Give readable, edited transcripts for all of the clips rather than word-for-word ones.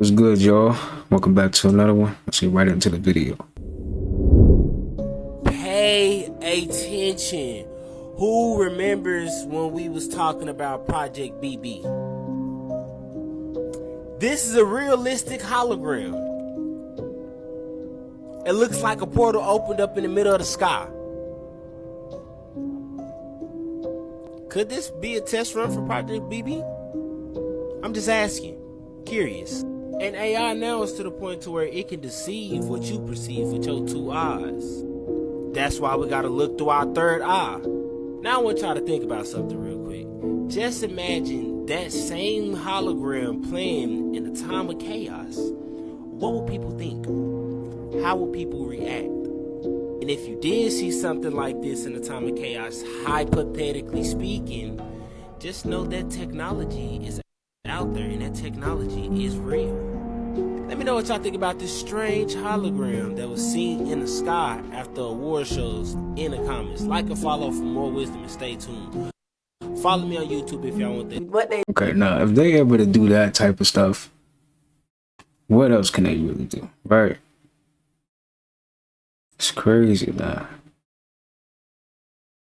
What's good, y'all? Welcome back to another one. Let's get right into the video. Pay attention. Who remembers when we was talking about Project BB? This is a realistic hologram. It looks like a portal opened up in the middle of the sky. Could this be a test run for Project BB? I'm just asking. Curious. And AI now is to the point to where it can deceive what you perceive with your two eyes. That's why we gotta look through our third eye. Now I want y'all to think about something real quick. Just imagine that same hologram playing in a time of chaos. What will people think? How will people react? And if you did see something like this in a time of chaos, hypothetically speaking, just know that technology is out there and that technology is real. Let me know what y'all think about this strange hologram that was seen in the sky after award shows in the comments. Like and follow for more wisdom and stay tuned. Follow me on YouTube if y'all want that. Okay, now if they able to do that type of stuff, what else can they really do, right? It's crazy, man.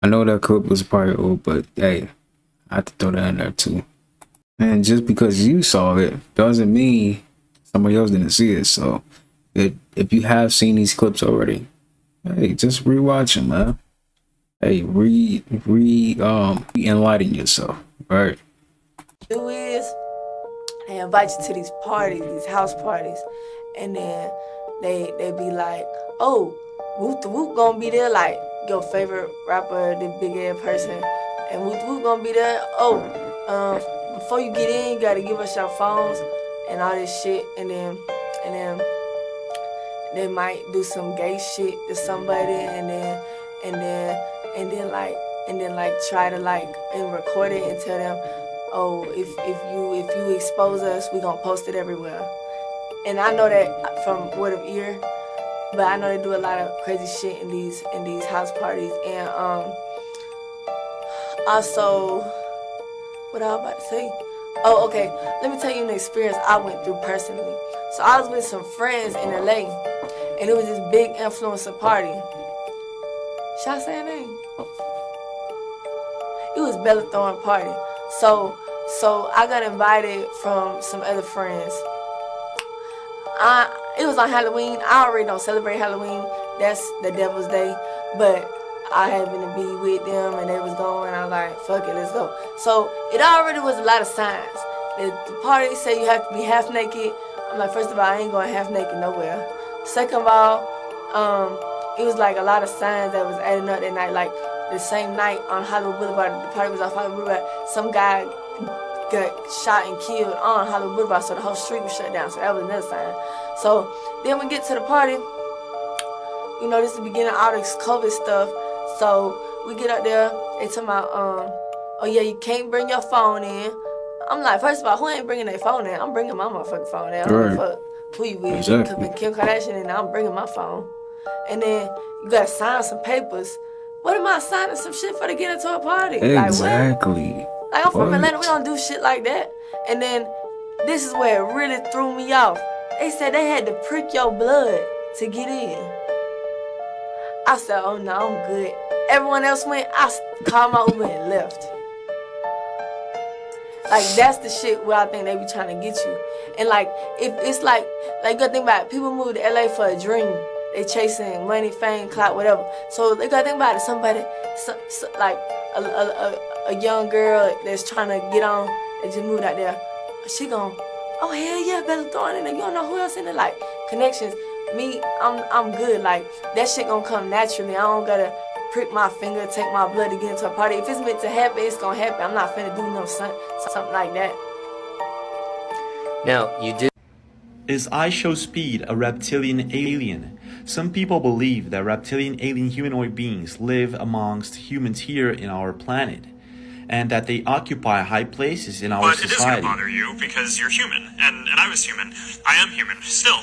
I know that clip was probably old, but hey, I have to throw that in there too. And just because you saw it doesn't mean somebody else didn't see it. So if you have seen these clips already, hey, just rewatch them, man. Hey, enlighten yourself, right? Do is they invite you to these parties, these house parties, and then they be like, oh, Whoop the Whoop gonna be there, like your favorite rapper, the big ass person, and Whoop the Whoop gonna be there. Oh, before you get in, you gotta give us your phones and all this shit, and then they might do some gay shit to somebody, and then try to and record it and tell them, oh, if you expose us, we gonna post it everywhere. And I know that from word of ear, but I know they do a lot of crazy shit in these house parties. And also, what I was about to say? Oh, okay. Let me tell you an experience I went through personally. So I was with some friends in LA, and it was this big influencer party. Should I say her name? It was Bella Thorne party. So I got invited from some other friends. It was on Halloween. I already don't celebrate Halloween. That's the devil's day. But I happened to be with them and they was going. I was like, fuck it, let's go. So it already was a lot of signs. The party said you have to be half naked. I'm like, first of all, I ain't going half naked nowhere. Second of all, it was like a lot of signs that was adding up that night. Like the same night on Hollywood Boulevard, the party was off Hollywood Boulevard, some guy got shot and killed on Hollywood Boulevard, so the whole street was shut down. So that was another sign. So then we get to the party. You know, this is the beginning of all this COVID stuff. So we get up there. They talking about, oh yeah, you can't bring your phone in. I'm like, first of all, who ain't bringing their phone in? I'm bringing my motherfucking phone in. I don't give a fuck who you with. Exactly. Kim Kardashian and I'm bringing my phone. And then you gotta sign some papers. What am I signing some shit for to get into a party? Exactly. Like I'm from Atlanta, we don't do shit like that. And then this is where it really threw me off. They said they had to prick your blood to get in. I said, oh no, I'm good. Everyone else went, I called my Uber and left. Like that's the shit where I think they be trying to get you. And like, if it's like you gotta think about it, people move to LA for a dream. They chasing money, fame, clout, whatever. So they gotta think about it, somebody, like a young girl that's trying to get on and just moved out there, she gon', oh hell yeah, Bella Thorne in there. You don't know who else in there. Like connections. Me, I'm good. Like that shit gonna come naturally. I don't gotta prick my finger, take my blood to get into a party. If it's meant to happen, it's gonna happen. I'm not finna do no something like that. Now you did. Is IShowSpeed a reptilian alien? Some people believe that reptilian alien humanoid beings live amongst humans here in our planet, and that they occupy high places in our society. But it is going to bother you because you're human, and I was human. I am human, still.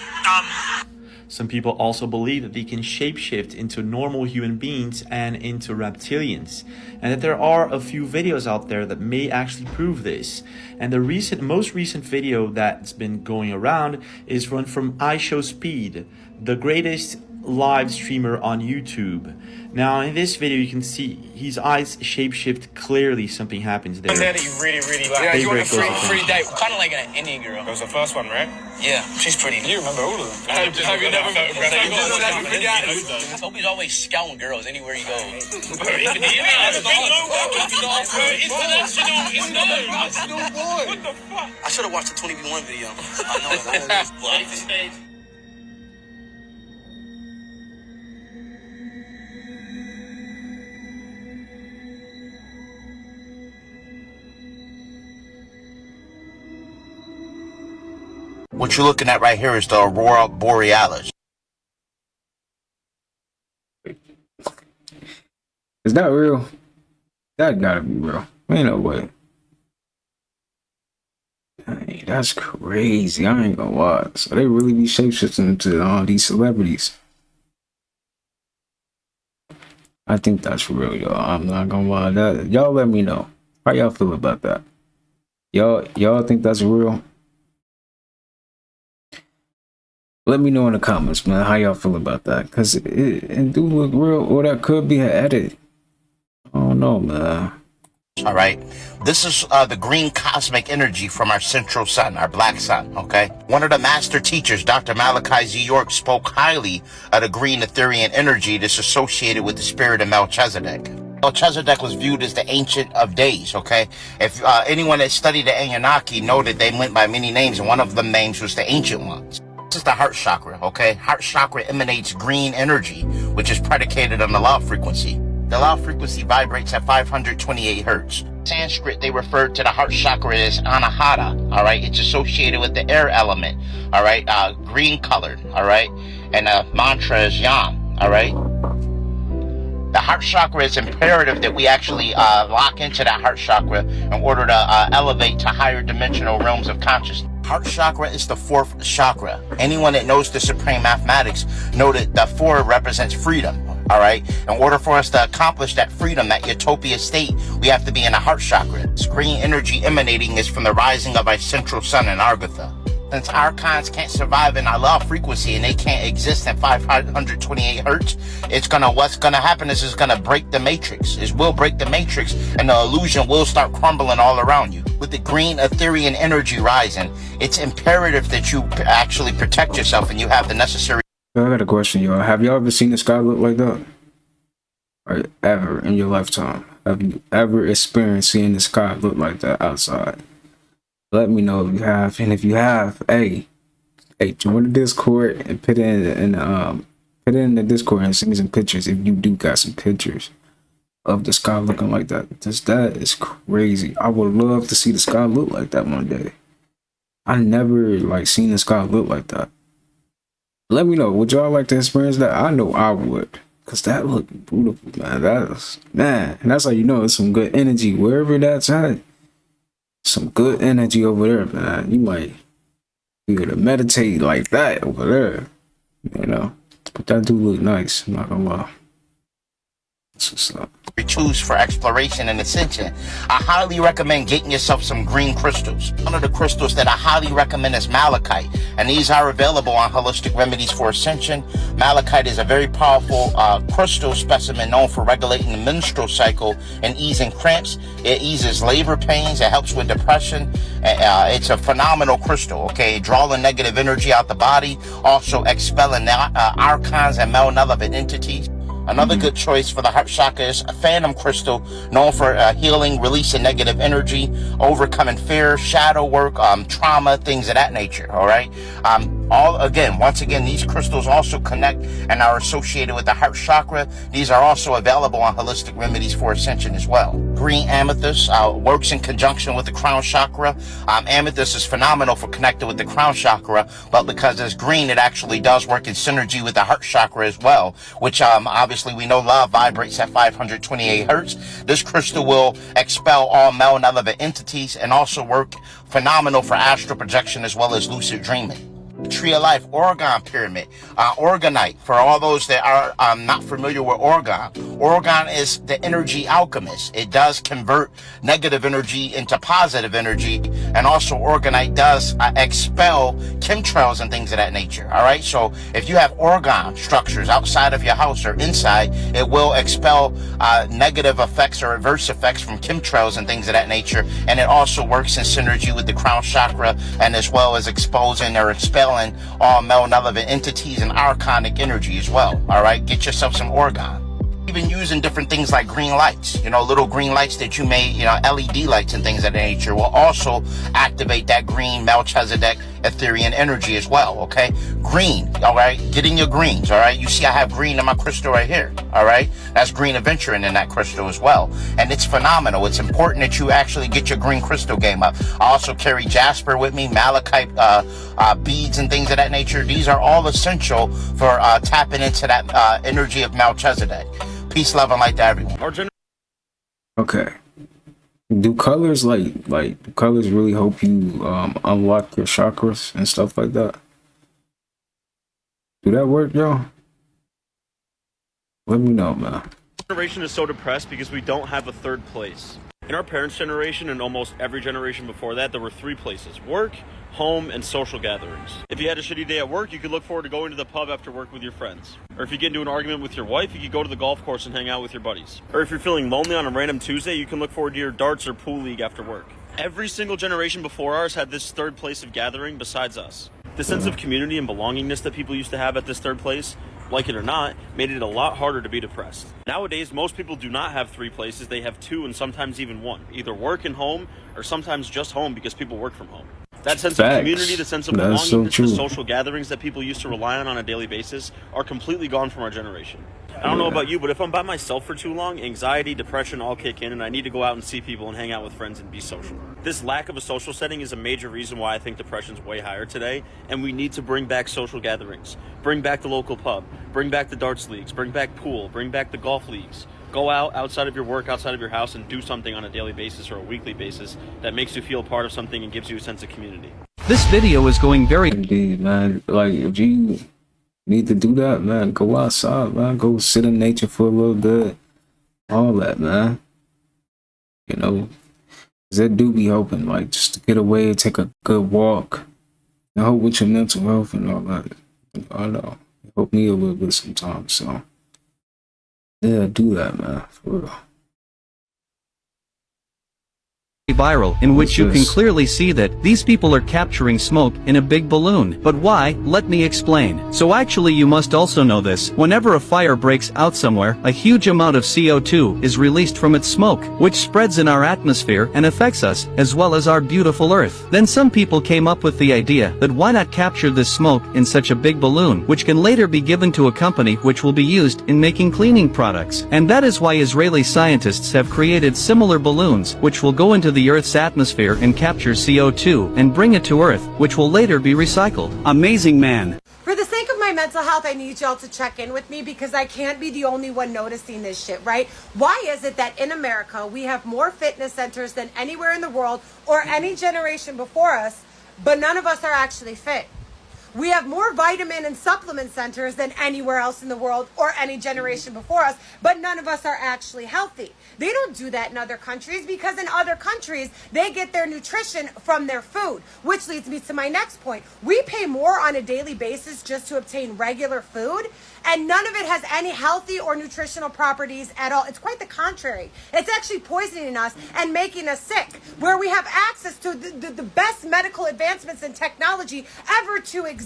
Some people also believe that they can shapeshift into normal human beings and into reptilians, and that there are a few videos out there that may actually prove this. And the most recent video that's been going around is one from iShowSpeed, the greatest live streamer on YouTube. Now in this video you can see his eyes shapeshift clearly. Something happens there. That you really like. Yeah, you want a free date, kind of like an Indian girl. That was the first one, right? Yeah, she's pretty. You remember all of them? Have you never met? Toby's always scouting girls anywhere he goes. International boy. What the fuck? I should have watched the 20v1 video. I know that. What you're looking at right here is the Aurora Borealis. Is that real? That gotta be real. Ain't no way. Dang, that's crazy. I ain't gonna lie. So they really be shapeshifting into all these celebrities. I think that's real, y'all. I'm not gonna lie. That y'all let me know. How y'all feel about that? Y'all think that's real? Let me know in the comments, man, how y'all feel about that. Because it do look real, or that could be an edit. I don't know, man. All right. This is the green cosmic energy from our central sun, our black sun, okay? One of the master teachers, Dr. Malachi Z. York, spoke highly of the green Ethereal energy that's associated with the spirit of Melchizedek. Melchizedek was viewed as the ancient of days, okay? If anyone that studied the Anunnaki know that they went by many names, and one of the names was the ancient ones. This is the heart chakra, okay? Heart chakra emanates green energy, which is predicated on the love frequency. The love frequency vibrates at 528 hertz. Sanskrit, they refer to the heart chakra as anahata, all right? It's associated with the air element, all right? Green colored, all right? And the mantra is yam, all right? The heart chakra is imperative that we actually lock into that heart chakra in order to elevate to higher dimensional realms of consciousness. Heart chakra is the fourth chakra. Anyone that knows the supreme mathematics know that the 4 represents freedom, all right? In order for us to accomplish that freedom, that utopia state, we have to be in the heart chakra. This green energy emanating is from the rising of our central sun in Argatha. Since archons can't survive in our love frequency and they can't exist at 528 hertz, what's gonna happen is it's gonna break the matrix. It will break the matrix and the illusion will start crumbling all around you. With the green Ethereal energy rising, it's imperative that you actually protect yourself and you have the necessary. I got a question, y'all. Have y'all ever seen the sky look like that? Or ever in your lifetime? Have you ever experienced seeing the sky look like that outside? Let me know if you have, and if you have, hey, join the Discord and put it in the Discord and send me some pictures if you do got some pictures of the sky looking like that. Just that is crazy. I would love to see the sky look like that one day. I never seen the sky look like that. Let me know. Would y'all like to experience that? I know I would, cause that looked beautiful, man. And that's how you know it's some good energy wherever that's at. Some good energy over there, man. You might be able to meditate like that over there, you know. But that do look nice. I'm not gonna lie. That's what's up. Choose for exploration and ascension. I highly recommend getting yourself some green crystals. One of the crystals that I highly recommend is malachite, and these are available on Holistic Remedies for Ascension. Malachite is a very powerful crystal specimen known for regulating the menstrual cycle and easing cramps. It eases labor pains. It helps with depression. It's a phenomenal crystal, okay? Drawing negative energy out the body, also expelling archons and malevolent entities. Another good choice for the heart chakra is a phantom crystal, known for healing, releasing negative energy, overcoming fear, shadow work, trauma, things of that nature. All right. Once again, these crystals also connect and are associated with the heart chakra. These are also available on Holistic Remedies for Ascension as well. Green amethyst works in conjunction with the crown chakra. Amethyst is phenomenal for connecting with the crown chakra, but because it's green, it actually does work in synergy with the heart chakra as well, which obviously we know love vibrates at 528 hertz. This crystal will expel all malevolent entities and also work phenomenal for astral projection as well as lucid dreaming. Tree of Life, Orgone Pyramid, Orgonite, for all those that are not familiar with Orgone. Orgone is the energy alchemist. It does convert negative energy into positive energy, and also Orgonite does expel chemtrails and things of that nature. All right, so if you have Orgone structures outside of your house or inside, it will expel negative effects or adverse effects from chemtrails and things of that nature, and it also works in synergy with the crown chakra, and as well as exposing or expelling all malevolent entities and archonic energy as well. All right, get yourself some Orgone. Even using different things like green lights, little green lights that you made, LED lights and things of that nature will also activate that green Melchizedek Ethereum energy as well. Okay, green. All right, getting your greens. All right, you see I have green in my crystal right here. All right, that's green aventurine in that crystal as well, and it's phenomenal. It's important that you actually get your green crystal game up. I also carry jasper with me, malachite beads and things of that nature. These are all essential for tapping into that energy of Melchizedek. Peace, love, and light to everyone. Okay. Do colors do colors really help you unlock your chakras and stuff like that? Do that work, y'all? Let me know, man. Generation is so depressed because we don't have a third place. In our parents' generation and almost every generation before that, there were three places: work, home, and social gatherings. If you had a shitty day at work, you could look forward to going to the pub after work with your friends. Or if you get into an argument with your wife, you could go to the golf course and hang out with your buddies. Or if you're feeling lonely on a random Tuesday, you can look forward to your darts or pool league after work. Every single generation before ours had this third place of gathering besides us. The sense of community and belongingness that people used to have at this third place, like it or not, made it a lot harder to be depressed. Nowadays, most people do not have three places, they have two and sometimes even one. Either work and home, or sometimes just home because people work from home. That sense of community, the sense of belongingness, the social gatherings that people used to rely on a daily basis are completely gone from our generation. I don't know about you, but if I'm by myself for too long, anxiety, depression all kick in, and I need to go out and see people and hang out with friends and be social. This lack of a social setting is a major reason why I think depression's way higher today, and we need to bring back social gatherings. Bring back the local pub, bring back the darts leagues, bring back pool, bring back the golf leagues. Go out outside of your work, outside of your house, and do something on a daily basis or a weekly basis that makes you feel part of something and gives you a sense of community. This video is going very... Indeed, man. Like, if you need to do that, man, go outside, man. Go sit in nature for a little bit. All that, man. That do be helping, like, just to get away, take a good walk. And help with your mental health and all that. I know. It helped me a little bit sometimes, so... yeah, do that, man, for real. Viral, in which you can clearly see that these people are capturing smoke in a big balloon. But why? Let me explain. So actually you must also know this. Whenever a fire breaks out somewhere, a huge amount of CO2 is released from its smoke, which spreads in our atmosphere and affects us, as well as our beautiful Earth. Then some people came up with the idea that why not capture this smoke in such a big balloon, which can later be given to a company which will be used in making cleaning products. And that is why Israeli scientists have created similar balloons, which will go into the Earth's atmosphere and capture CO2 and bring it to Earth, which will later be recycled. Amazing, man. For the sake of my mental health, I need y'all to check in with me because I can't be the only one noticing this shit, right? Why is it that in America we have more fitness centers than anywhere in the world or any generation before us, but none of us are actually fit? We have more vitamin and supplement centers than anywhere else in the world or any generation before us, but none of us are actually healthy. They don't do that in other countries because in other countries, they get their nutrition from their food, which leads me to my next point. We pay more on a daily basis just to obtain regular food, and none of it has any healthy or nutritional properties at all. It's quite the contrary. It's actually poisoning us and making us sick, where we have access to the best medical advancements and technology ever to exist.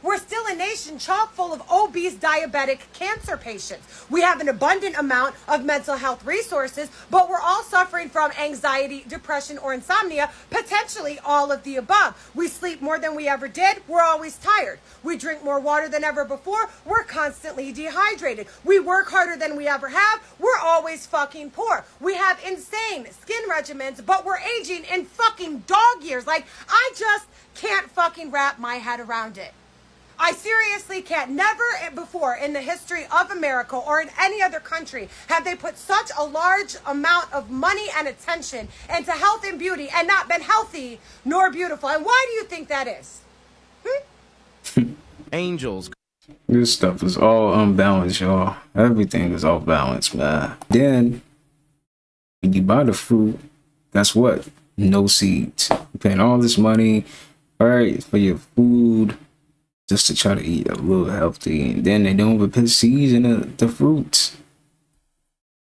We're still a nation chock full of obese, diabetic, cancer patients. We have an abundant amount of mental health resources, but we're all suffering from anxiety, depression, or insomnia, potentially all of the above. We sleep more than we ever did. We're always tired. We drink more water than ever before. We're constantly dehydrated. We work harder than we ever have. We're always fucking poor. We have insane skin regimens, but we're aging in fucking dog years. Like, I just can't fucking wrap my head around it. I seriously can't. Never before in the history of America or in any other country have they put such a large amount of money and attention into health and beauty and not been healthy nor beautiful. And why do you think that is? Angels. This stuff is all unbalanced, y'all. Everything is off balance, man. Then when you buy the fruit, guess what? No seeds. You're paying all this money, all right, for your food, just to try to eat a little healthy, and then they don't even put seeds in the fruits.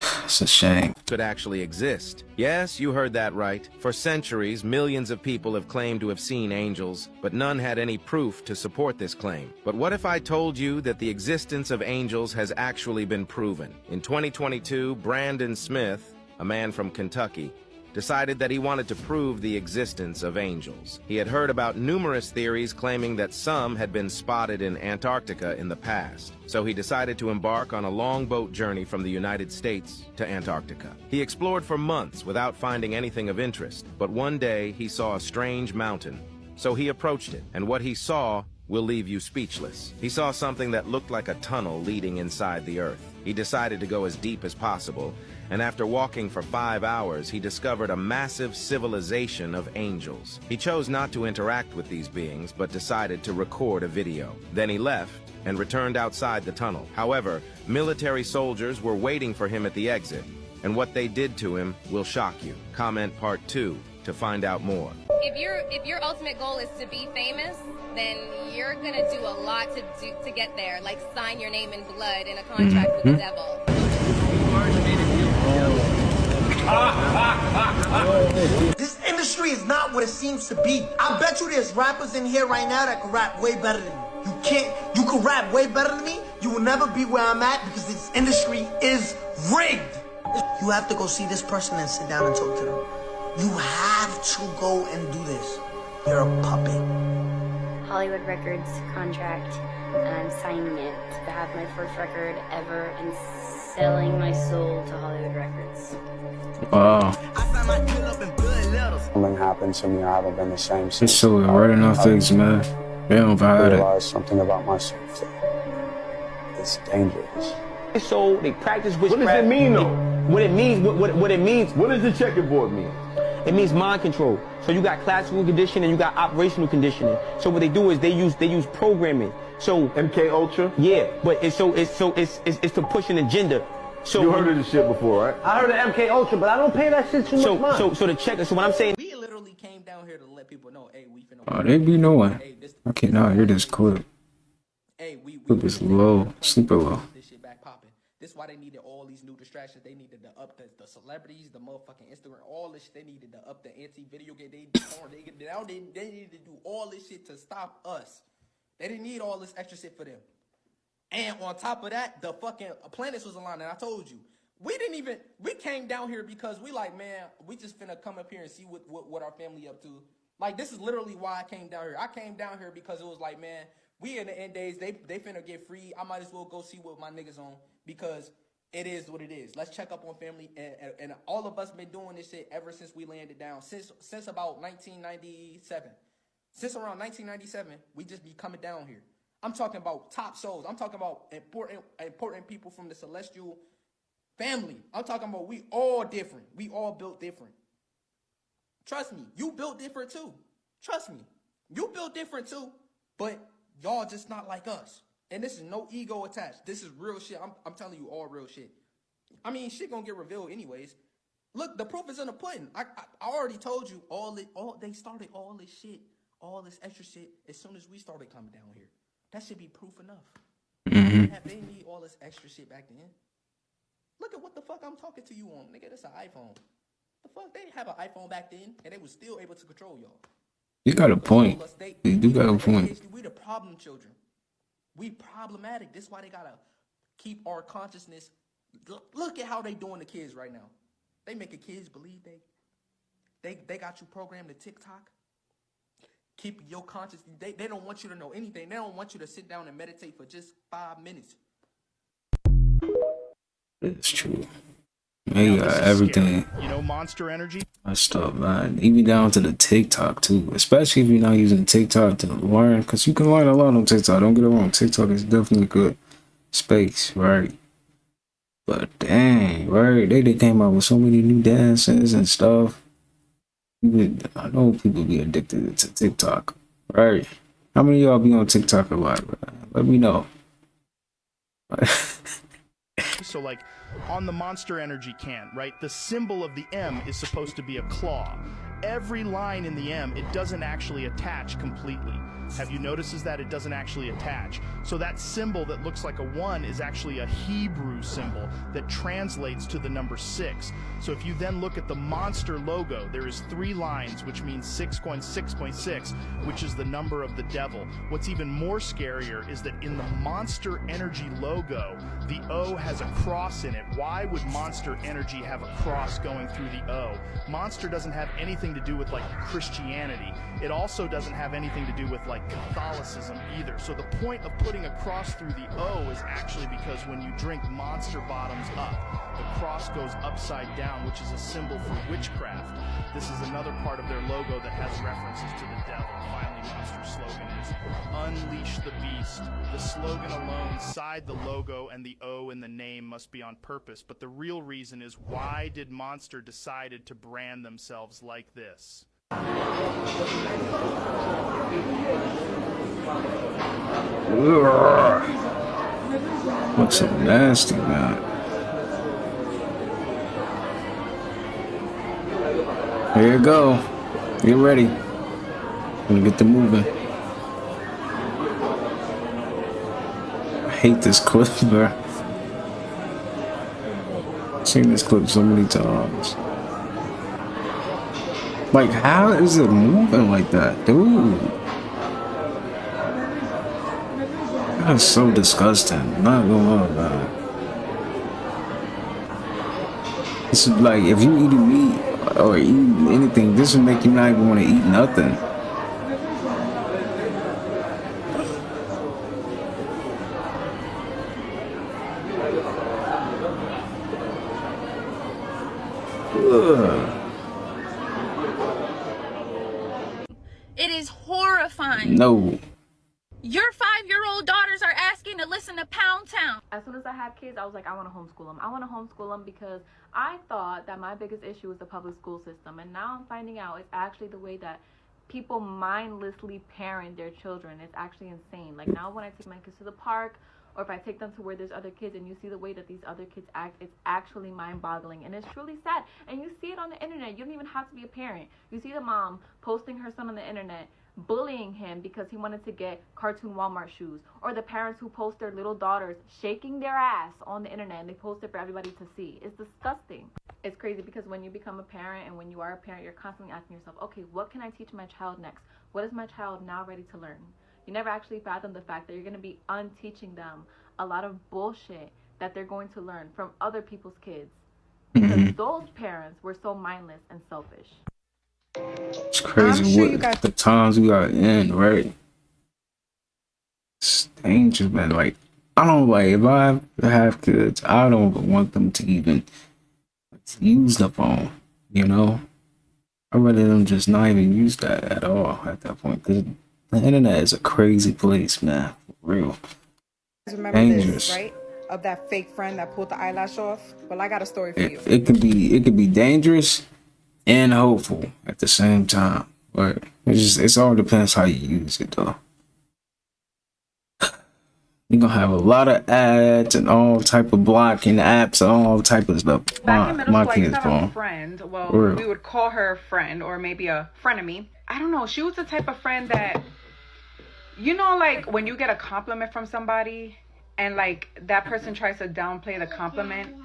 It's a shame. Could actually exist. Yes, you heard that right. For centuries, millions of people have claimed to have seen angels, but none had any proof to support this claim. But what if I told you that the existence of angels has actually been proven? In 2022, Brandon Smith, a man from Kentucky, decided that he wanted to prove the existence of angels. He had heard about numerous theories claiming that some had been spotted in Antarctica in the past, so he decided to embark on a long boat journey from the United States to Antarctica. He explored for months without finding anything of interest, but one day he saw a strange mountain. So he approached it, and what he saw will leave you speechless. He saw something that looked like a tunnel leading inside the earth. He decided to go as deep as possible, and after walking for 5 hours, he discovered a massive civilization of angels. He chose not to interact with these beings, but decided to record a video. Then he left and returned outside the tunnel. However, military soldiers were waiting for him at the exit, and what they did to him will shock you. Comment part 2 to find out more. If your ultimate goal is to be famous, then you're gonna do a lot to get there, like sign your name in blood in a contract with the devil. This industry is not what it seems to be. I bet you there's rappers in here right now that can rap way better than me. You can rap way better than me. You will never be where I'm at because this industry is rigged. You have to go see this person and sit down and talk to them. You have to go and do this. You're a puppet. Hollywood Records contract, and I'm signing it to have my first record ever and selling my soul to Hollywood Records. Wow. Something happened to me. I haven't been the same since. It's so right in our face, man. They don't I vibe it. realized something about myself. It's dangerous. So they practice witchcraft. What does it mean, though? What it means, what it means. What does the checkerboard mean? It means mind control. So you got classical conditioning and you got operational conditioning. So what they do is they use programming. So MK Ultra? Yeah, but it's to push an agenda. So you heard of this shit before, right? I heard of MK Ultra, but I don't pay that shit too much mind. So the check. So what I'm saying. We literally came down here to let people know, hey, we finna. Oh, they be knowing. I cannot hear this clip. Hey, we Clip is low, super low. This shit back popping. This is why they needed all these new distractions. They needed to up the celebrities, the motherfucking Instagram, all this shit. They needed to up the anti-video game. They needed to do all this shit to stop us. They didn't need all this extra shit for them. And on top of that, the fucking planets was aligned. And I told you, we came down here because we like, man, we just finna come up here and see what our family up to. Like, this is literally why I came down here. I came down here because it was like, man, we in the end days, they finna get free. I might as well go see what my niggas on because it is what it is. Let's check up on family. And all of us been doing this shit ever since we landed down, since about 1997. Since around 1997, we just be coming down here. I'm talking about top souls. I'm talking about important people from the celestial family. I'm talking about we all different. We all built different. Trust me, you built different too. Trust me, you built different too, but y'all just not like us. And this is no ego attached. This is real shit. I'm telling you all real shit. I mean, shit gonna get revealed anyways. Look, the proof is in the pudding. I already told you they started all this shit, all this extra shit as soon as we started coming down here. That should be proof enough. They need all this extra shit back then. Look at what the fuck I'm talking to you on, nigga. That's an iPhone. The fuck, they have an iPhone back then, and they was still able to control y'all. You got a point. You do got a point. We the problem children. We problematic. This is why they gotta keep our consciousness. Look at how they doing the kids right now. They making kids believe they got you programmed to TikTok. Keep your conscious. They don't want you to know anything. They don't want you to sit down and meditate for just 5 minutes. It's true. They got everything. You know, Monster Energy. My stuff, man. Even down to the TikTok too. Especially if you're not using TikTok to learn, because you can learn a lot on TikTok. Don't get it wrong. TikTok is definitely a good space, right? But dang, right? They came out with so many new dances and stuff. I know people be addicted to TikTok, right? How many of y'all be on TikTok a lot, bro? Let me know. So like on the Monster Energy can, right, the symbol of the M is supposed to be a claw. Every line in the M, it doesn't actually attach completely. Have you noticed is that it doesn't actually attach? So that symbol that looks like a 1 is actually a Hebrew symbol that translates to the number 6. So if you then look at the Monster logo, there is 3 lines, which means 6.6.6, which is the number of the devil. What's even more scarier is that in the Monster Energy logo, the O has a cross in it. Why would Monster Energy have a cross going through the O? Monster doesn't have anything to do with like Christianity. It also doesn't have anything to do with like Catholicism either. So the point of putting a cross through the O is actually because when you drink Monster bottoms up, the cross goes upside down, which is a symbol for witchcraft. This is another part of their logo that has references to the devil. Finally, Monster's slogan is Unleash the Beast. The slogan alone, side the logo and the O in the name must be on purpose, but the real reason is why did Monster decided to brand themselves like this? Looks so nasty, man. Here you go. Get ready. Gonna get to moving. I hate this clip, bro. I've seen this clip so many times. Like, how is it moving like that, dude? That is so disgusting. I'm not gonna lie about it. This is like, if you eat meat or eat anything, this would make you not even want to eat nothing. Ugh. It is horrifying. No. Your 5-year-old daughters are asking to listen to Pound Town. As soon as I had kids, I was like, I want to homeschool them. I want to homeschool them because I thought that my biggest issue was the public school system. And now I'm finding out it's actually the way that people mindlessly parent their children. It's actually insane. Like now when I take my kids to the park or if I take them to where there's other kids and you see the way that these other kids act, it's actually mind-boggling. And it's truly sad. And you see it on the internet. You don't even have to be a parent. You see the mom posting her son on the internet, bullying him because he wanted to get cartoon Walmart shoes, or the parents who post their little daughters shaking their ass on the internet and they post it for everybody to see. It's disgusting. It's crazy because when you become a parent and when you are a parent, you're constantly asking yourself, okay, what can I teach my child next? What is my child now ready to learn? You never actually fathom the fact that you're going to be unteaching them a lot of bullshit that they're going to learn from other people's kids because those parents were so mindless and selfish. It's crazy what the times we are in, right? It's dangerous, man. Like, I don't like, if I have kids, I don't want them to even use the phone, you know? I'd rather them just not even use that at all at that point, because the internet is a crazy place, man. For real. Remember Dangerous. this, right? Of that fake friend that pulled the eyelash off? Well, I got a story for you. It could be dangerous and hopeful at the same time, but it all depends how you use it, though. You're gonna have a lot of ads and all type of blocking apps and all type of stuff. Back in middle school, I used kids' to have a phone. friend. Well, Real. we would call her a friend or maybe a frenemy. I don't know. She was the type of friend that, you know, like when you get a compliment from somebody and like that person tries to downplay the compliment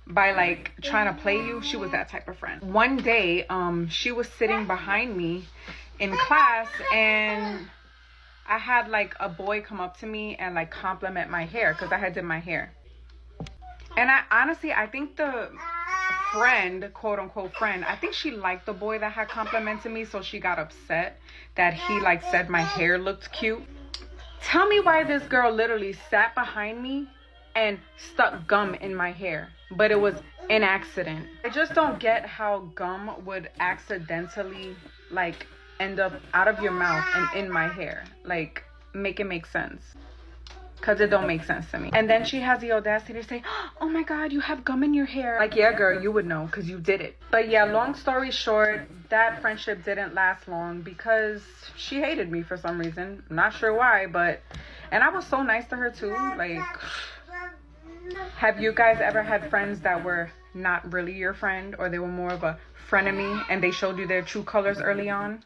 by like trying to play you. She was that type of friend. One day, she was sitting behind me in class and I had like a boy come up to me and like compliment my hair because I had did my hair. And I think the friend, quote unquote friend, I think she liked the boy that had complimented me, so she got upset that he like said my hair looked cute. Tell me why this girl literally sat behind me and stuck gum in my hair, but it was an accident. I just don't get how gum would accidentally like end up out of your mouth and in my hair. Like, make it make sense. Because it don't make sense to me. And then she has the audacity to say, oh my God, you have gum in your hair. Like, yeah, girl, you would know because you did it. But yeah, long story short, that friendship didn't last long because she hated me for some reason. I'm not sure why, but And I was so nice to her too. Like, have you guys ever had friends that were not really your friend, or they were more of a frenemy and they showed you their true colors early on?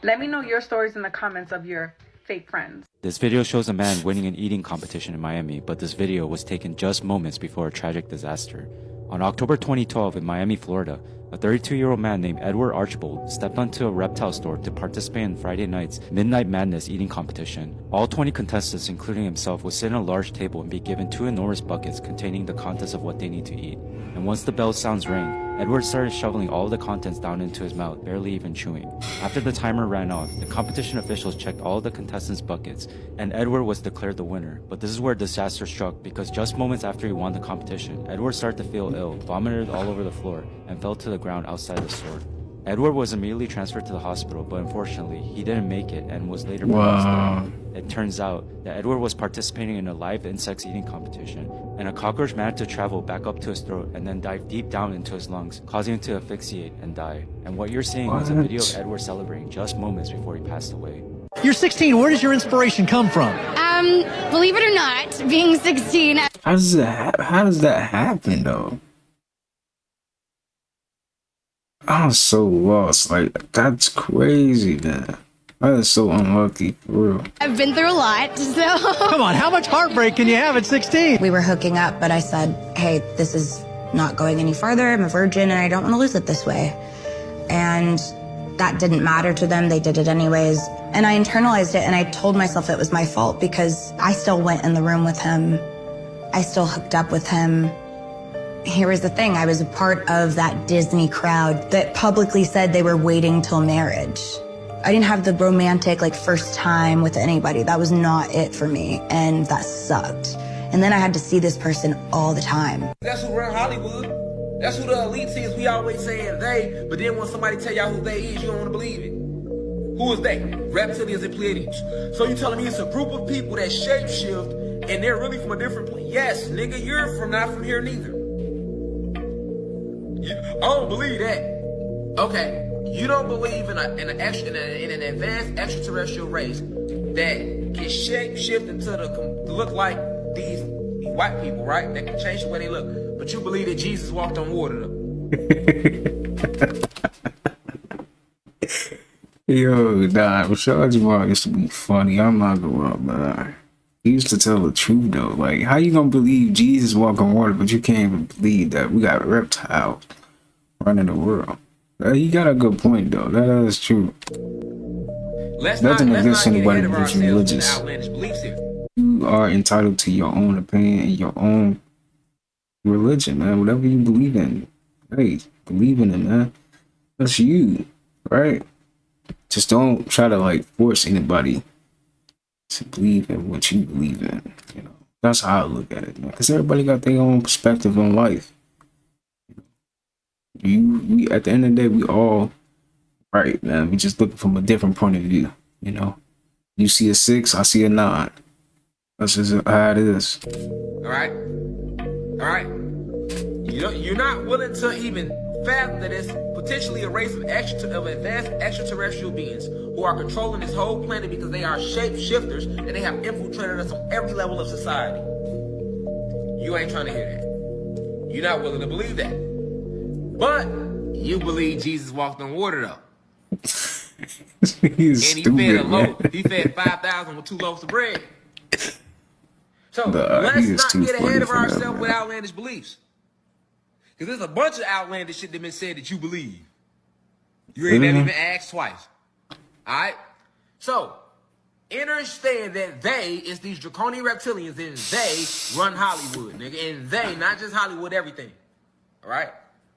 Let me know your stories in the comments of your fake friends. This video shows a man winning an eating competition in Miami, but this video was taken just moments before a tragic disaster. On October 2012 in Miami, Florida, a 32-year-old man named Edward Archbold stepped onto a reptile store to participate in Friday night's Midnight Madness eating competition. All 20 contestants, including himself, would sit at a large table and be given 2 enormous buckets containing the contents of what they need to eat. And once the bell sounds rang, Edward started shoveling all of the contents down into his mouth, barely even chewing. After the timer ran off, the competition officials checked all of the contestants' buckets, and Edward was declared the winner. But this is where disaster struck, because just moments after he won the competition, Edward started to feel ill, vomited all over the floor, and fell to the ground outside the store. Edward was immediately transferred to the hospital, but unfortunately, he didn't make it and was later pronounced dead. It turns out that Edward was participating in a live insects eating competition, and a cockroach managed to travel back up to his throat and then dive deep down into his lungs, causing him to asphyxiate and die. And what you're seeing is a video of Edward celebrating just moments before he passed away. You're 16. Where does your inspiration come from? Believe it or not, being 16. How does that happen though? I'm so lost. Like, that's crazy, man. That is so unlucky, for real. I've been through a lot, so. Come on, how much heartbreak can you have at 16? We were hooking up, but I said, hey, this is not going any farther. I'm a virgin and I don't want to lose it this way. And that didn't matter to them. They did it anyways. And I internalized it and I told myself it was my fault because I still went in the room with him. I still hooked up with him. Here was the thing, I was a part of that Disney crowd that publicly said they were waiting till marriage. I didn't have the romantic, first time with anybody. That was not it for me, and that sucked. And then I had to see this person all the time. That's who run Hollywood. That's who the elite is. We always saying they, but then when somebody tell y'all who they is, you don't want to believe it. Who is they? Reptilians and Pleiadians. So you telling me it's a group of people that shapeshift, and they're really from a different place? Yes, nigga, you're not from here neither. I don't believe that. Okay, you don't believe in an advanced extraterrestrial race that can shift into to look like these white people, right? That can change the way they look. But you believe that Jesus walked on water, though. Yo, nah, Rashad Jamal used to be funny. I'm not gonna lie, man. He used to tell the truth though. Like, how you gonna believe Jesus walk on water, but you can't even believe that we got reptiles running the world? He got a good point though. That is true. Nothing against anybody who's religious. You are entitled to your own opinion and your own religion, man. Whatever you believe in, hey, believe in it, man. That's you, right? Just don't try to force anybody to believe in what you believe in. You know, that's how I look at it, man. Because everybody got their own perspective on life. We at the end of the day, we all right, man. We just looking from a different point of view. You know, you see a 6, I see a 9. That's just how it is. All right. You're not willing to even fathom that it's potentially a race of advanced extraterrestrial beings who are controlling this whole planet because they are shapeshifters and they have infiltrated us on every level of society. You ain't trying to hear that. You're not willing to believe that. But you believe Jesus walked on water, though. He's and he stupid, fed a loaf. man. He fed 5,000 with 2 loaves of bread. So Nah, let's he is not too get funny ahead of for that, ourselves man. with outlandish beliefs. Because there's a bunch of outlandish shit that been said that you believe. You ain't never even asked twice. Alright? So, understand that they is these draconian reptilians and they run Hollywood, nigga. And they, not just Hollywood, everything. Alright?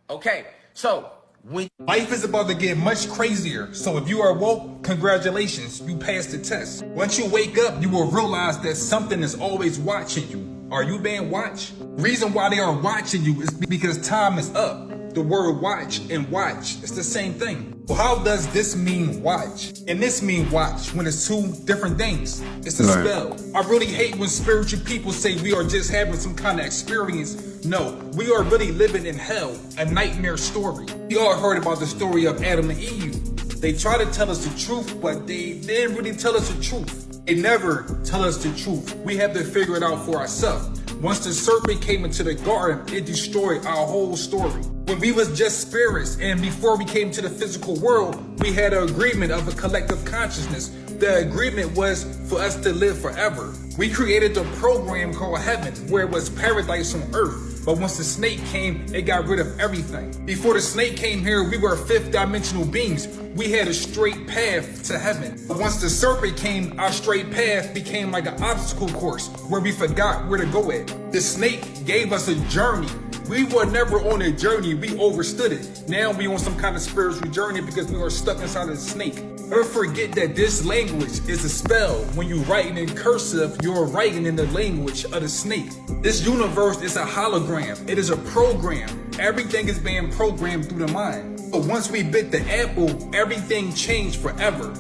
Okay, so when life is about to get much crazier, so if you are woke, congratulations, you passed the test. Once you wake up, you will realize that something is always watching you. Are you being watched? Reason why they are watching you is because time is up. The word watch and watch, it's the same thing. Well, how does this mean watch? And this mean watch when it's 2 different things. It's a spell. I really hate when spiritual people say we are just having some kind of experience. No, we are really living in hell, a nightmare story. We all heard about the story of Adam and Eve. They try to tell us the truth, but they didn't really tell us the truth. They never tell us the truth. We have to figure it out for ourselves. Once the serpent came into the garden, it destroyed our whole story. When we was just spirits, and before we came to the physical world, we had an agreement of a collective consciousness. The agreement was for us to live forever. We created a program called heaven, where it was paradise on earth. But once the snake came, it got rid of everything. Before the snake came here, we were fifth dimensional beings. We had a straight path to heaven. But once the serpent came, our straight path became like an obstacle course where we forgot where to go at. The snake gave us a journey. We were never on a journey, we overstood it. Now we on some kind of spiritual journey because we are stuck inside of the snake. Never forget that this language is a spell. When you writing in cursive, you're writing in the language of the snake. This universe is a hologram. It is a program. Everything is being programmed through the mind. But once we bit the apple, everything changed forever.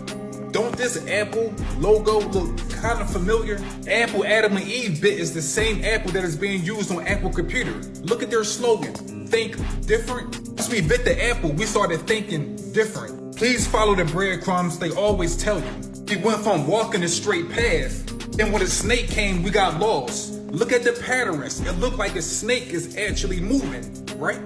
Don't this Apple logo look kind of familiar? Apple Adam and Eve bit is the same Apple that is being used on Apple computer. Look at their slogan, think different. Once we bit the apple, we started thinking different. Please follow the breadcrumbs they always tell you. We went from walking a straight path, then when a snake came, we got lost. Look at the patterns. It looked like a snake is actually moving, right?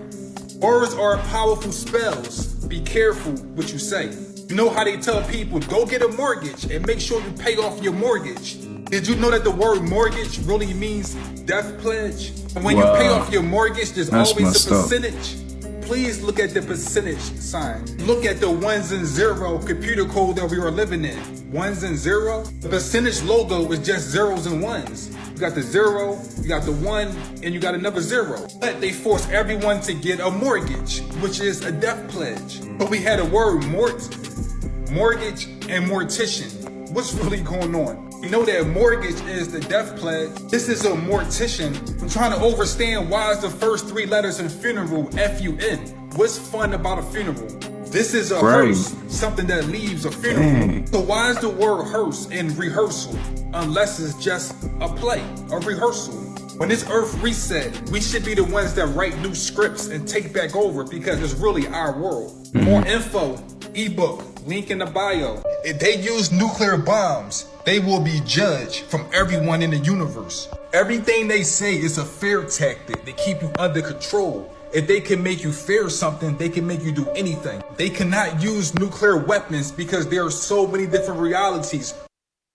Words are powerful spells. Be careful what you say. You know how they tell people, go get a mortgage and make sure you pay off your mortgage. Did you know that the word mortgage really means death pledge? And when you pay off your mortgage, there's always a percentage. Please look at the percentage sign. Look at the 1s and 0 computer code that we are living in. 1s and 0. The percentage logo is just 0s and 1s. You got the 0, you got the 1, and you got another 0. But they force everyone to get a mortgage, which is a death pledge. But we had a word mortgage and mortician. What's really going on? You know that mortgage is the death pledge. This is a mortician. I'm trying to understand why is the first 3 letters in funeral F-U-N. What's fun about a funeral? This is a hearse, something that leaves a funeral. So why is the word hearse in rehearsal? Unless it's just a play, a rehearsal. When this earth reset, we should be the ones that write new scripts and take back over because it's really our world. More info, ebook, link in the bio. If they use nuclear bombs, they will be judged from everyone in the universe. Everything they say is a fear tactic to keep you under control. If they can make you fear something, they can make you do anything. They cannot use nuclear weapons because there are so many different realities.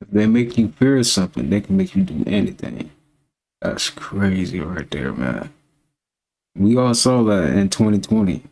If they make you fear something, they can make you do anything. That's crazy right there, man. We all saw that in 2020.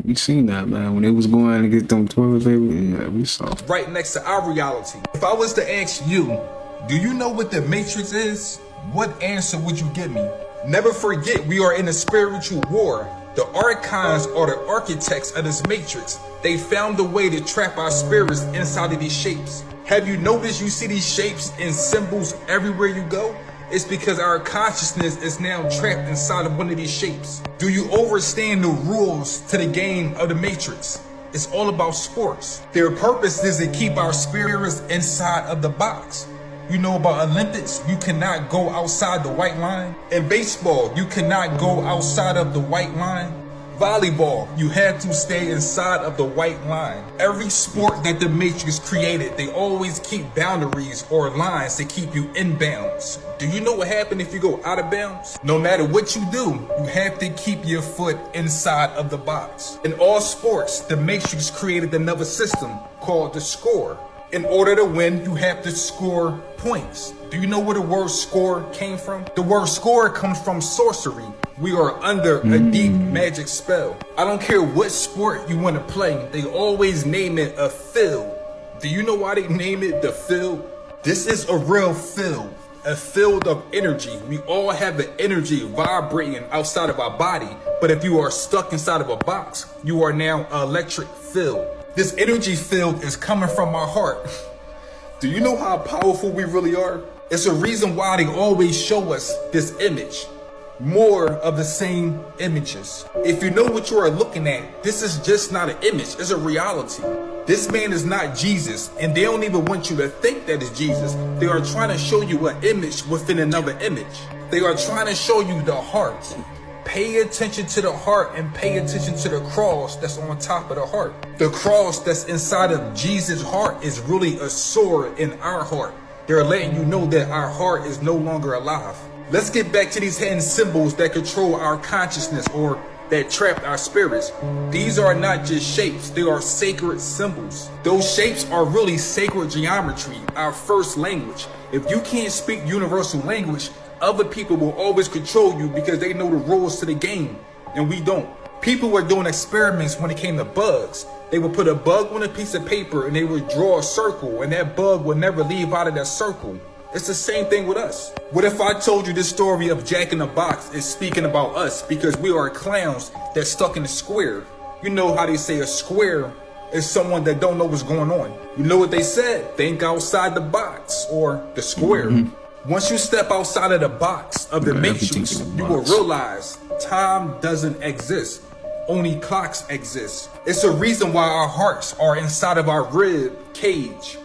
We seen that, man. When they was going to get them toilet paper, yeah, we saw. Right next to our reality. If I was to ask you, do you know what the Matrix is? What answer would you give me? Never forget, we are in a spiritual war. The archons are the architects of this matrix. They found a way to trap our spirits inside of these shapes. Have you noticed you see these shapes and symbols everywhere you go? It's because our consciousness is now trapped inside of one of these shapes. Do you understand the rules to the game of the matrix? It's all about sports. Their purpose is to keep our spirits inside of the box. You know about Olympics, you cannot go outside the white line. In baseball, you cannot go outside of the white line. Volleyball, you have to stay inside of the white line. Every sport that the Matrix created, they always keep boundaries or lines to keep you in bounds. Do you know what happens if you go out of bounds? No matter what you do, you have to keep your foot inside of the box. In all sports, the Matrix created another system called the score. In order to win, you have to score points. Do you know where the word score came from? The word score comes from sorcery. We are under a deep magic spell. I don't care what sport you want to play, they always name it a field. Do you know why they name it the field? This is a real field, a field of energy. We all have the energy vibrating outside of our body, but if you are stuck inside of a box, you are now an electric field. This energy field is coming from my heart. Do you know how powerful we really are? It's a reason why they always show us this image. More of the same images. If you know what you are looking at, this is just not an image, it's a reality. This man is not Jesus, and they don't even want you to think that it's Jesus. They are trying to show you an image within another image. They are trying to show you the heart. pay attention to the heart and pay attention to the cross that's on top of the heart. The cross that's inside of Jesus' heart is really a sword in our heart. They're letting you know that our heart is no longer alive. Let's get back to these hidden symbols that control our consciousness or that trap our spirits. These are not just shapes, they are sacred symbols. Those shapes are really sacred geometry, our first language. If you can't speak universal language, other people will always control you because they know the rules to the game, and we don't. People were doing experiments when it came to bugs. They would put a bug on a piece of paper and they would draw a circle, and that bug would never leave out of that circle. It's the same thing with us. What if I told you this story of Jack in the Box is speaking about us because we are clowns that's stuck in a square? You know how they say a square is someone that don't know what's going on. You know what they said? Think outside the box or the square. Once you step outside of the box of the matrix, you will realize time doesn't exist. Only clocks exist. It's a reason why our hearts are inside of our rib cage.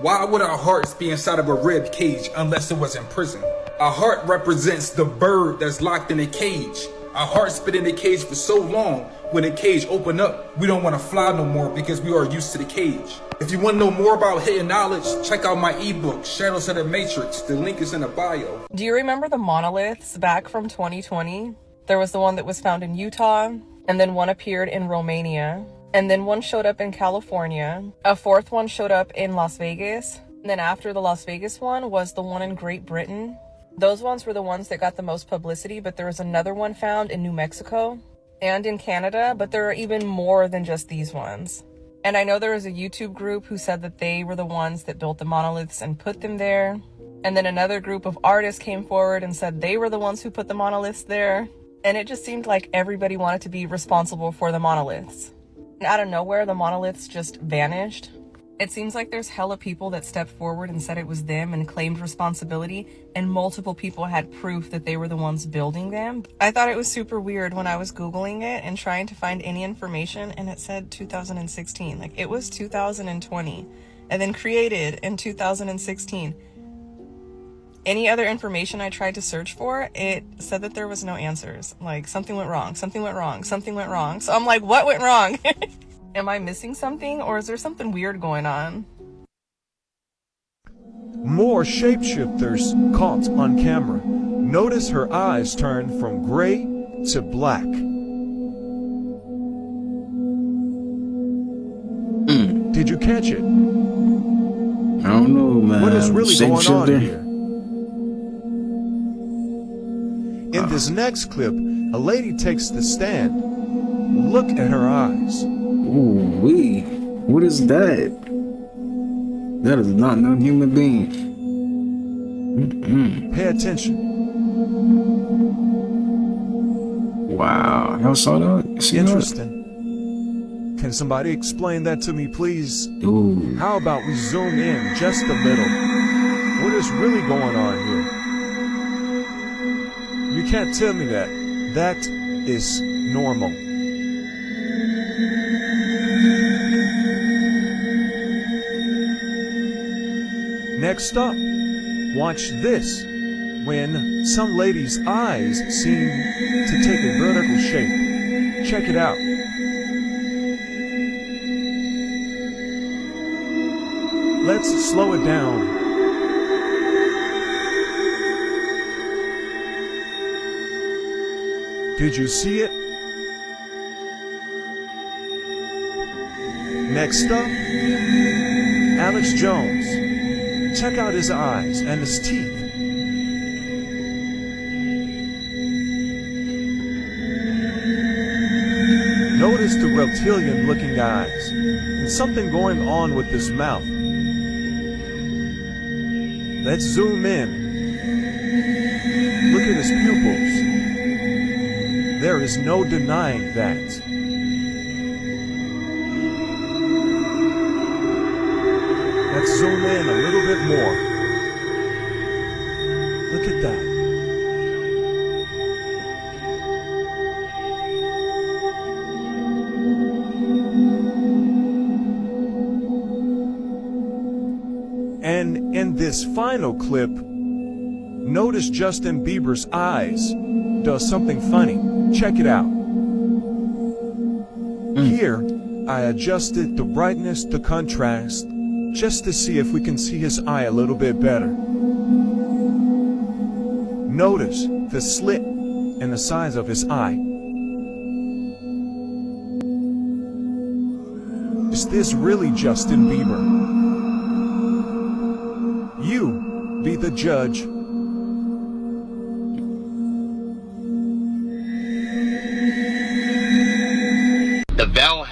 Why would our hearts be inside of a rib cage unless it was in prison? Our heart represents the bird that's locked in a cage. Our heart's been in the cage for so long, when the cage opened up, we don't want to fly no more because we are used to the cage. If you want to know more about hidden knowledge, check out my ebook, Shadows of the Matrix. The link is in the bio. Do you remember the monoliths back from 2020? There was the one that was found in Utah, and then one appeared in Romania. And then one showed up in California. A fourth one showed up in Las Vegas. And then after the Las Vegas one was the one in Great Britain. Those ones were the ones that got the most publicity, but there was another one found in New Mexico and in Canada, but there are even more than just these ones. And I know there was a YouTube group who said that they were the ones that built the monoliths and put them there. And then another group of artists came forward and said they were the ones who put the monoliths there. And it just seemed like everybody wanted to be responsible for the monoliths. And out of nowhere, the monoliths just vanished. It seems like there's hella people that stepped forward and said it was them and claimed responsibility, and multiple people had proof that they were the ones building them. I thought it was super weird when I was Googling it and trying to find any information, and it said 2016. Like, it was 2020, and then created in 2016. Any other information I tried to search for, it said that there was no answers. Like, something went wrong, something went wrong, something went wrong. So I'm like, what went wrong? Am I missing something, or is there something weird going on? More shapeshifters caught on camera. Notice her eyes turn from gray to black. Did you catch it? I don't know, man. What is really going on here? In this next clip, a lady takes the stand. Look at her eyes. Ooh, wee. What is that? That is not no human being. Pay attention. Wow. Y'all saw that? See Interesting. Can somebody explain that to me, please? Ooh. How about we zoom in just a little? What is really going on here? You can't tell me that. That is normal. Next up, watch this. When some lady's eyes seem to take a vertical shape. Check it out. Let's slow it down. Did you see it? Next up, Alex Jones. Check out his eyes and his teeth. Notice the reptilian-looking eyes and something going on with his mouth. Let's zoom in. Look at his pupils. There is no denying that. Let's zoom in a little bit more. Look at that. And in this final clip, notice Justin Bieber's eyes does something funny. Check it out. Here, I adjusted the brightness, the contrast, just to see if we can see his eye a little bit better. Notice the slit and the size of his eye. Is this really Justin Bieber? You be the judge. The Vel.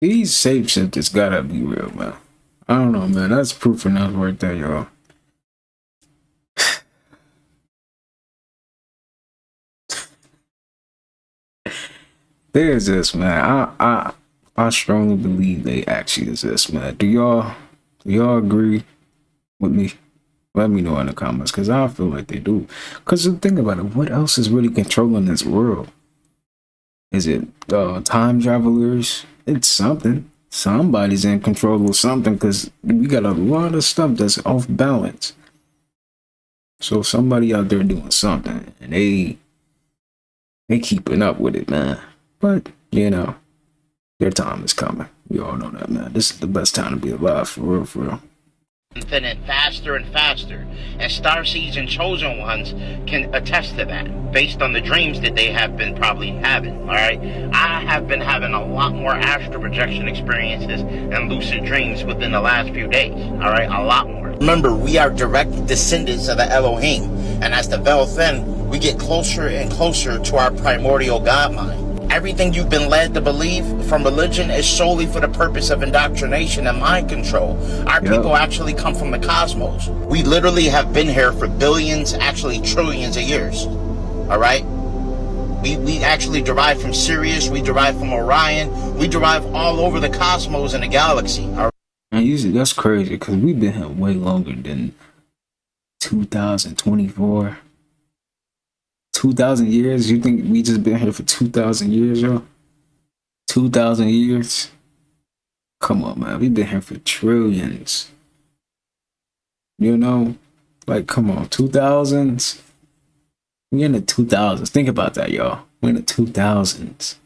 These shapeshifters gotta be real, man. I don't know, man. That's proof enough right there, y'all. There's this, man. I strongly believe they actually exist, man. Do y'all agree with me? Let me know in the comments, because I feel like they do. Because think about it, what else is really controlling this world? Is it time travelers? It's something. Somebody's in control of something, because we got a lot of stuff that's off balance. So somebody out there doing something, and they keeping up with it, man. But, you know, their time is coming. We all know that, man. This is the best time to be alive, for real, for real. Infinite faster and faster, and starseeds and chosen ones can attest to that based on the dreams that they have been probably having. All right, I have been having a lot more astral projection experiences and lucid dreams within the last few days. All right, a lot more. Remember, we are direct descendants of the Elohim, and as the Vel Thin, we get closer and closer to our primordial God mind. Everything you've been led to believe from religion is solely for the purpose of indoctrination and mind control. Our people actually come from the cosmos. We literally have been here for billions, actually trillions of years. All right? We actually derive from Sirius. We derive from Orion. We derive all over the cosmos and the galaxy. All right? And usually that's crazy, because we've been here way longer than 2024. 2,000 years? You think we just been here for 2,000 years, yo? 2,000 years? Come on, man. We've been here for trillions. You know? Like, come on. 2000s? We're in the 2000s. Think about that, y'all. We're in the 2000s.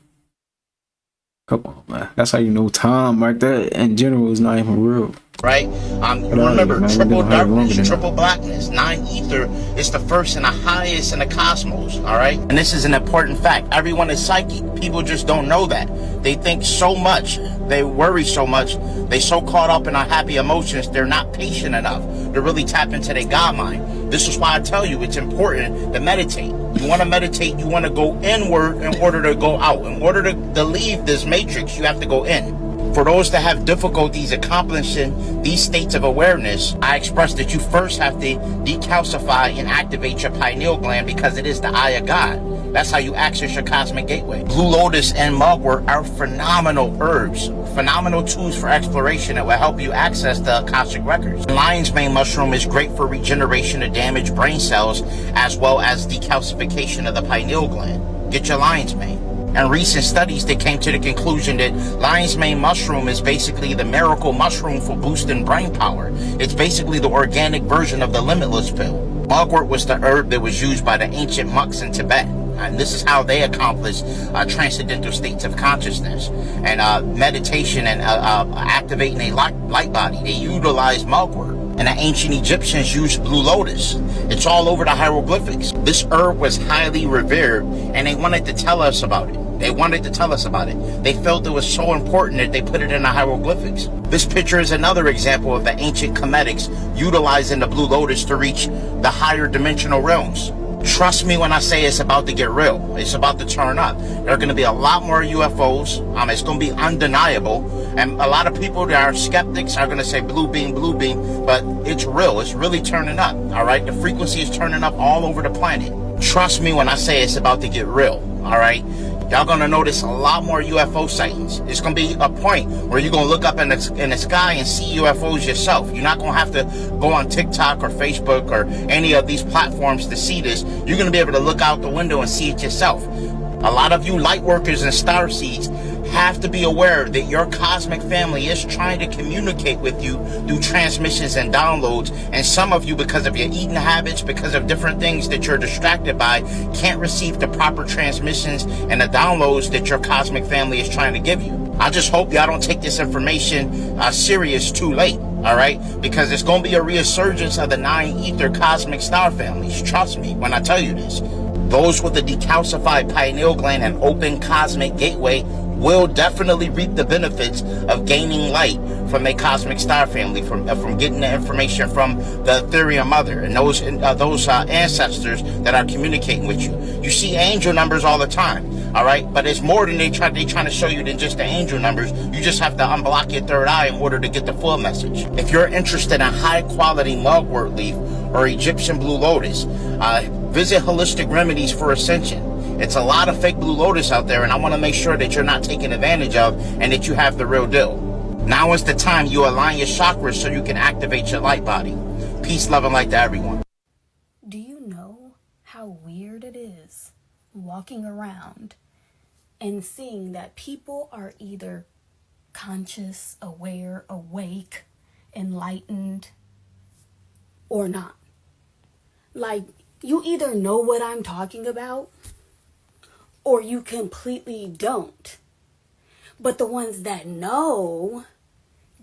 Come on, man. That's how you know time right there in general is not even real. Right? Remember, triple darkness, triple blackness, 9 ether is the first and the highest in the cosmos, all right? And this is an important fact. Everyone is psychic. People just don't know that. They think so much. They worry so much. They so caught up in our happy emotions, they're not patient enough to really tap into their God mind. This is why I tell you it's important to meditate. You want to meditate, you want to go inward in order to go out. In order to leave this matrix, you have to go in. For those that have difficulties accomplishing these states of awareness, I express that you first have to decalcify and activate your pineal gland, because it is the eye of God. That's how you access your cosmic gateway. Blue lotus and mugwort are phenomenal herbs, phenomenal tools for exploration that will help you access the Akashic records. Lion's mane mushroom is great for regeneration of damaged brain cells, as well as decalcification of the pineal gland. Get your lion's mane. And recent studies, they came to the conclusion that lion's mane mushroom is basically the miracle mushroom for boosting brain power. It's basically the organic version of the limitless pill. Mugwort was the herb that was used by the ancient monks in Tibet. And this is how they accomplished transcendental states of consciousness and meditation and activating a light body. They utilized mugwort. And the ancient Egyptians used blue lotus. It's all over the hieroglyphics. This herb was highly revered, and they wanted to tell us about it. They wanted to tell us about it. They felt it was so important that they put it in the hieroglyphics. This picture is another example of the ancient Cometics utilizing the blue lotus to reach the higher dimensional realms. Trust me when I say it's about to get real. It's about to turn up. There are going to be a lot more UFOs. It's going to be undeniable. And a lot of people that are skeptics are going to say blue beam, but it's real. It's really turning up. All right. The frequency is turning up all over the planet. Trust me when I say it's about to get real. All right. Y'all going to notice a lot more UFO sightings. It's going to be a point where you're going to look up in the sky and see UFOs yourself. You're not going to have to go on TikTok or Facebook or any of these platforms to see this. You're going to be able to look out the window and see it yourself. A lot of you light workers and star seeds have to be aware that your cosmic family is trying to communicate with you through transmissions and downloads, and some of you, because of your eating habits, because of different things that you're distracted by, can't receive the proper transmissions and the downloads that your cosmic family is trying to give you. I just hope y'all don't take this information serious too late, all right? Because it's going to be a resurgence of the 9 ether cosmic star families. Trust me when I tell you this. Those with the decalcified pineal gland and open cosmic gateway will definitely reap the benefits of gaining light from their cosmic star family, from getting the information from the Ethereum mother and those ancestors that are communicating with you. You see angel numbers all the time, all right? But it's more than they trying to show you than just the angel numbers. You just have to unblock your third eye in order to get the full message. If you're interested in high quality mugwort leaf or Egyptian blue lotus, visit Holistic Remedies for Ascension. It's a lot of fake blue lotus out there, and I want to make sure that you're not taken advantage of and that you have the real deal. Now is the time you align your chakras so you can activate your light body. Peace, love, and light to everyone. Do you know how weird it is walking around and seeing that people are either conscious, aware, awake, enlightened, or not? Like, you either know what I'm talking about or you completely don't. But the ones that know,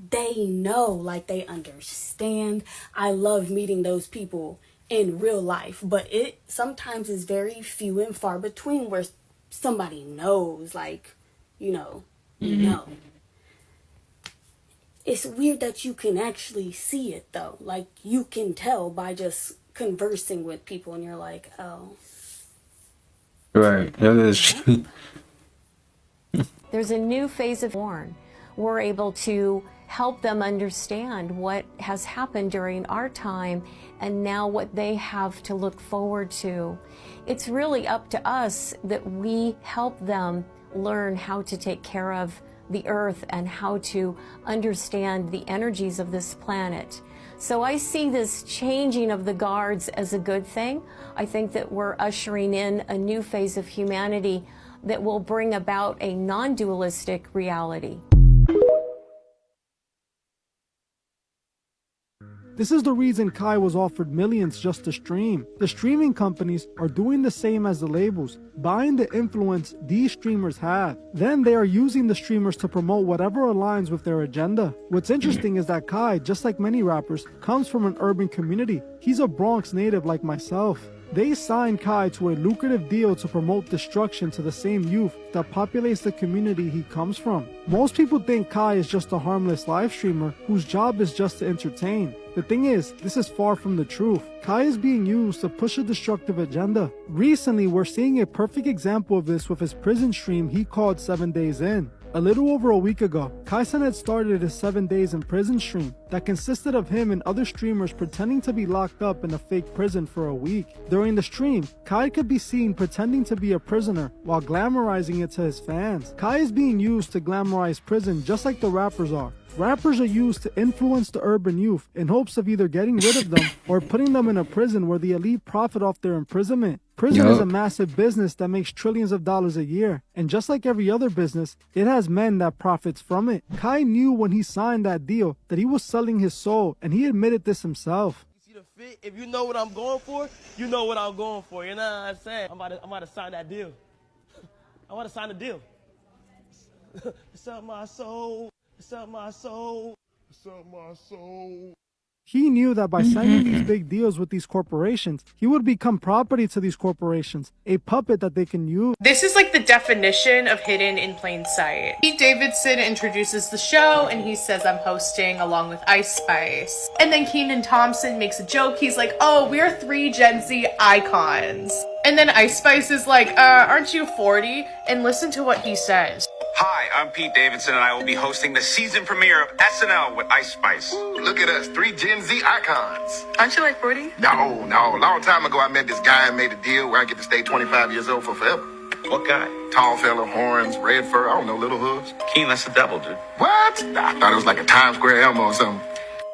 they know, like they understand. I love meeting those people in real life, but it sometimes is very few and far between where somebody knows, like, you know. It's weird that you can actually see it though. Like, you can tell by just conversing with people and you're like, oh. Right. That is true. There's a new phase of born. We're able to help them understand what has happened during our time and now what they have to look forward to. It's really up to us that we help them learn how to take care of the earth and how to understand the energies of this planet. So I see this changing of the guards as a good thing. I think that we're ushering in a new phase of humanity that will bring about a non-dualistic reality. This is the reason Kai was offered millions just to stream. The streaming companies are doing the same as the labels, buying the influence these streamers have. Then they are using the streamers to promote whatever aligns with their agenda. What's interesting is that Kai, just like many rappers, comes from an urban community. He's a Bronx native like myself. They signed Kai to a lucrative deal to promote destruction to the same youth that populates the community he comes from. Most people think Kai is just a harmless live streamer whose job is just to entertain. The thing is, this is far from the truth. Kai is being used to push a destructive agenda. Recently, we're seeing a perfect example of this with his prison stream he called 7 Days In. A little over a week ago, Kai-san had started his 7 Days in Prison stream that consisted of him and other streamers pretending to be locked up in a fake prison for a week. During the stream, Kai could be seen pretending to be a prisoner while glamorizing it to his fans. Kai is being used to glamorize prison just like the rappers are. Rappers are used to influence the urban youth in hopes of either getting rid of them or putting them in a prison where the elite profit off their imprisonment. Prison is a massive business that makes trillions of dollars a year, and just like every other business, it has men that profits from it. Kai knew when he signed that deal that he was selling his soul, and he admitted this himself. If you know what I'm going for, you know what I'm going for. You know what I'm saying? I'm about to sign that deal. I want to sign the deal. Sell my soul. Sell my soul. Sell my soul. He knew that by signing these big deals with these corporations, he would become property to these corporations, a puppet that they can use. This is like the definition of hidden in plain sight. Pete Davidson introduces the show and he says, I'm hosting along with Ice Spice. And then Kenan Thompson makes a joke. He's like, oh, we're 3 Gen Z icons. And then Ice Spice is like, aren't you 40? And listen to what he says. Hi, I'm Pete Davidson, and I will be hosting the season premiere of SNL with Ice Spice. Look at us, 3 Gen Z icons. Aren't you like 40? No. A long time ago, I met this guy and made a deal where I get to stay 25 years old for forever. What guy? Tall fella, horns, red fur, I don't know, little hoods. Keen, that's the devil, dude. What? I thought it was like a Times Square Elmo or something.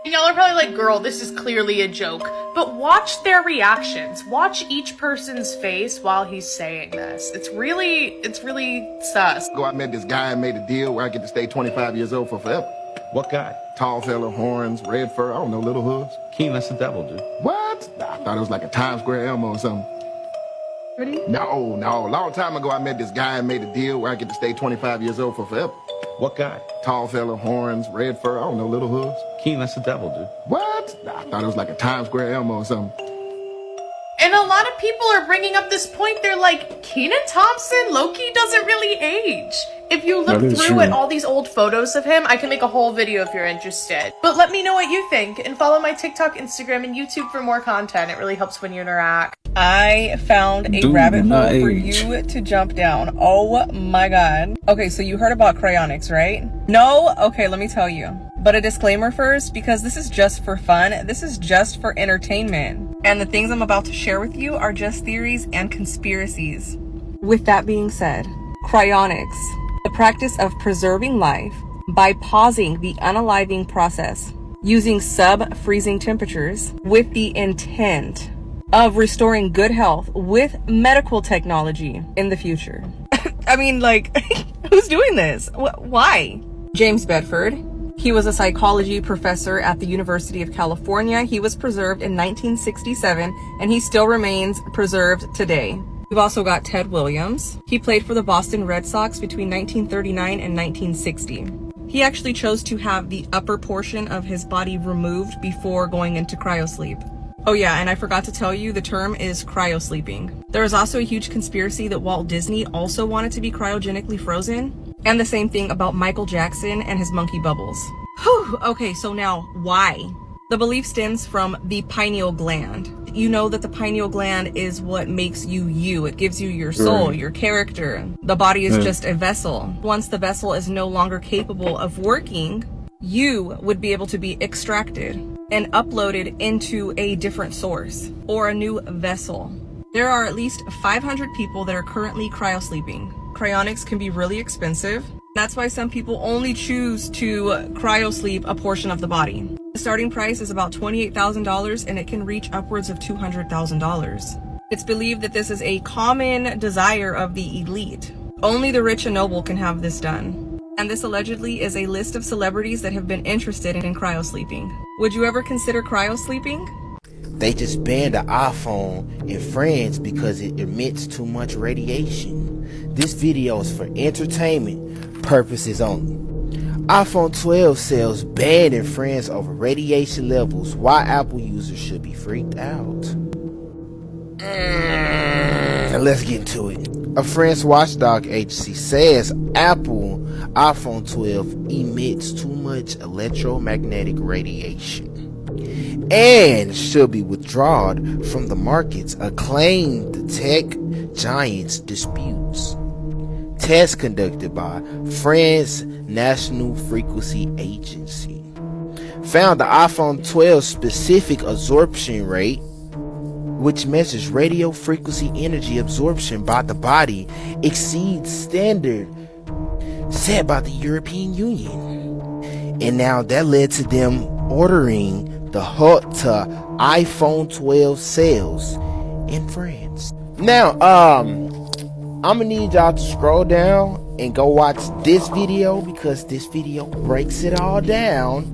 And y'all are probably like, girl, this is clearly a joke. But watch their reactions. Watch each person's face while he's saying this. It's really sus. I met this guy and made a deal where I get to stay 25 years old for forever. What guy? Tall fella, horns, red fur, I don't know, little hooves. Keen, that's the devil, dude. What? I thought it was like a Times Square Elmo or something. Ready? No. Long time ago, I met this guy and made a deal where I get to stay 25 years old for forever. What guy? Tall fella, horns, red fur, I don't know, little hooves. Keen, that's the devil, dude. What? I thought it was like a Times Square Elmo or something. And a lot of people are bringing up this point. They're like, Kenan Thompson, Loki doesn't really age. If you look through at all these old photos of him, I can make a whole video if you're interested. But let me know what you think, and follow my TikTok, Instagram, and YouTube for more content. It really helps when you interact. I found a rabbit hole for you to jump down. Oh my god. Okay, so you heard about cryonics, right? No? Okay, let me tell you. But a disclaimer first, because this is just for fun. This is just for entertainment. And the things I'm about to share with you are just theories and conspiracies. With that being said, cryonics, the practice of preserving life by pausing the unaliving process using sub-freezing temperatures with the intent of restoring good health with medical technology in the future. I mean, like, who's doing this? Why? James Bedford. He was a psychology professor at the University of California. He was preserved in 1967, and he still remains preserved today. We've also got Ted Williams. He played for the Boston Red Sox between 1939 and 1960. He actually chose to have the upper portion of his body removed before going into cryosleep. Oh yeah, and I forgot to tell you, the term is cryosleeping. There is also a huge conspiracy that Walt Disney also wanted to be cryogenically frozen. And the same thing about Michael Jackson and his monkey bubbles. Whew, okay, so now, why? The belief stems from the pineal gland. You know that the pineal gland is what makes you you. It gives you your soul, your character. The body is just a vessel. Once the vessel is no longer capable of working, you would be able to be extracted and uploaded into a different source or a new vessel. There are at least 500 people that are currently cryosleeping. Cryonics can be really expensive. That's why some people only choose to cryosleep a portion of the body. The starting price is about $28,000 and it can reach upwards of $200,000. It's believed that this is a common desire of the elite. Only the rich and noble can have this done. And this allegedly is a list of celebrities that have been interested in cryosleeping. Would you ever consider cryosleeping? They just banned the iPhone in France because it emits too much radiation. This video is for entertainment purposes only. iPhone 12 sales banned in France over radiation levels. Why Apple users should be freaked out. Now let's get into it. A French watchdog agency says Apple iPhone 12 emits too much electromagnetic radiation and should be withdrawn from the markets, acclaimed the tech giant's disputes. Tests conducted by France National Frequency Agency found the iPhone 12 specific absorption rate, which measures radio frequency energy absorption by the body, exceeds standard set by the European Union. And now that led to them ordering the halt to iPhone 12 sales in France. Now, I'm gonna need y'all to scroll down and go watch this video, because this video breaks it all down,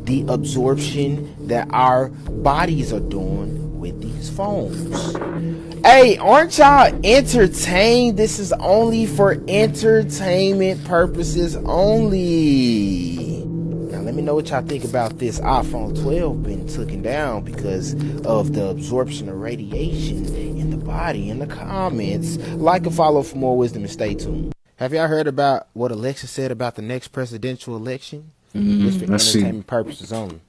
the absorption that our bodies are doing with these phones. Hey, aren't y'all entertained? This is only for entertainment purposes only. Now let me know what y'all think about this iPhone 12 being taken down because of the absorption of radiation in the body in the comments. Like and follow for more wisdom and stay tuned. Have y'all heard about what Alexa said about the next presidential election? It's for entertainment purposes only.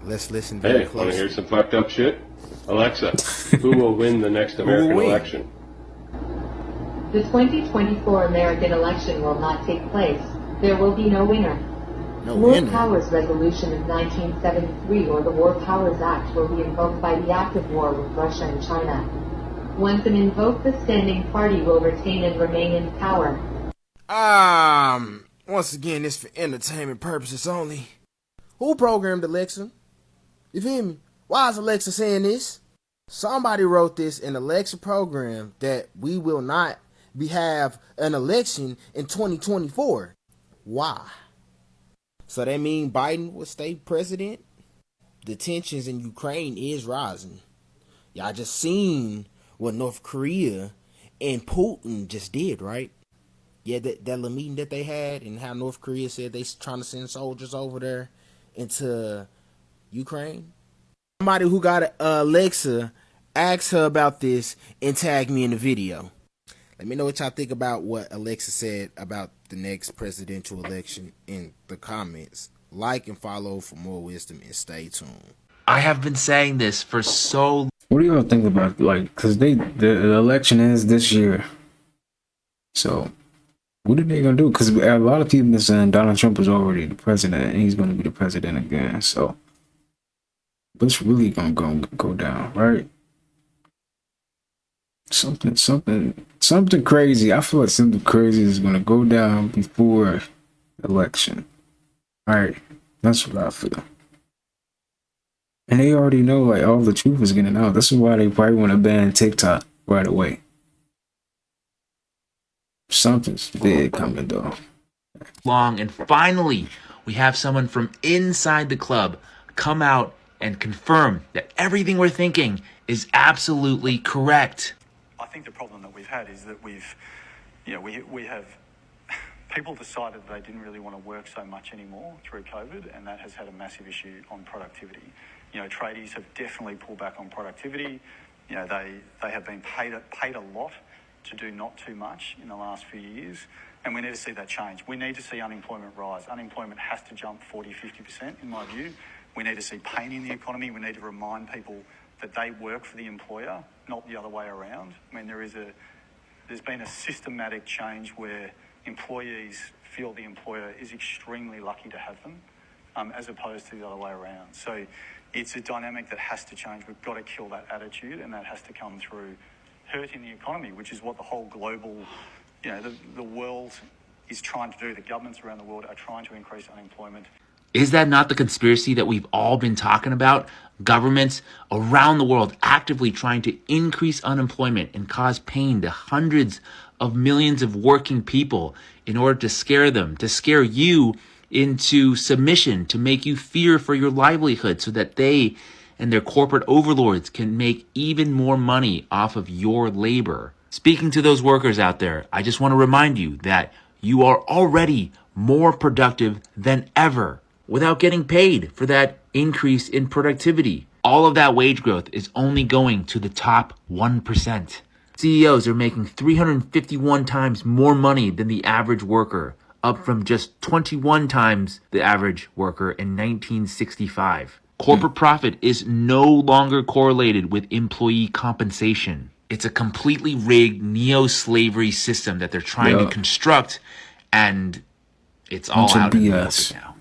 Let's listen very closely. Want to hear some fucked up shit? Alexa, who will win the next American election? The 2024 American election will not take place. There will be no winner. War Powers Resolution of 1973 or the War Powers Act will be invoked by the act of war with Russia and China. Once an invoked, the standing party will retain and remain in power. Once again, it's for entertainment purposes only. Who programmed Alexa? You feel me? Why is Alexa saying this? Somebody wrote this in Alexa program that we will not have an election in 2024. Why? So that mean Biden will stay president? The tensions in Ukraine is rising. Y'all just seen what North Korea and Putin just did, right? Yeah, that little meeting that they had, and how North Korea said they trying to send soldiers over there into Ukraine. Somebody who got Alexa, ask her about this and tag me in the video. Let me know what y'all think about what Alexa said about the next presidential election in the comments. Like and follow for more wisdom and stay tuned. I have been saying this for so. What do y'all think about, like, because the election is this year, so what are they gonna do? Because a lot of people been saying Donald Trump is already the president and he's gonna be the president again. So what's really gonna go down, right? Something crazy. I feel like something crazy is gonna go down before election. All right, that's what I feel. And they already know, like, all the truth is getting out. This is why they probably want to ban TikTok right away. Something's big coming, though. Long, and finally, we have someone from inside the club come out and confirm that everything we're thinking is absolutely correct. I think the problem that we've had is that we have people decided they didn't really want to work so much anymore through COVID, and that has had a massive issue on productivity. You know, tradies have definitely pulled back on productivity. You know, they have been paid a lot to do not too much in the last few years, and we need to see that change. We need to see unemployment rise. Unemployment has to jump 40-50% in my view. We need to see pain in the economy. We need to remind people that they work for the employer, not the other way around. I mean, there's been a systematic change where employees feel the employer is extremely lucky to have them, as opposed to the other way around. So it's a dynamic that has to change. We've got to kill that attitude, and that has to come through hurting the economy, which is what the whole global, you know, the world is trying to do. The governments around the world are trying to increase unemployment. Is that not the conspiracy that we've all been talking about? Governments around the world actively trying to increase unemployment and cause pain to hundreds of millions of working people in order to scare them, to scare you into submission, to make you fear for your livelihood so that they and their corporate overlords can make even more money off of your labor. Speaking to those workers out there, I just want to remind you that you are already more productive than ever without getting paid for that increase in productivity. All of that wage growth is only going to the top 1%. CEOs are making 351 times more money than the average worker, up from just 21 times the average worker in 1965. Corporate profit is no longer correlated with employee compensation. It's a completely rigged neo-slavery system that they're trying to construct, and it's all out in the open now.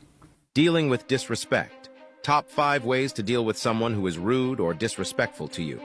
Dealing with disrespect. Top 5 ways to deal with someone who is rude or disrespectful to you.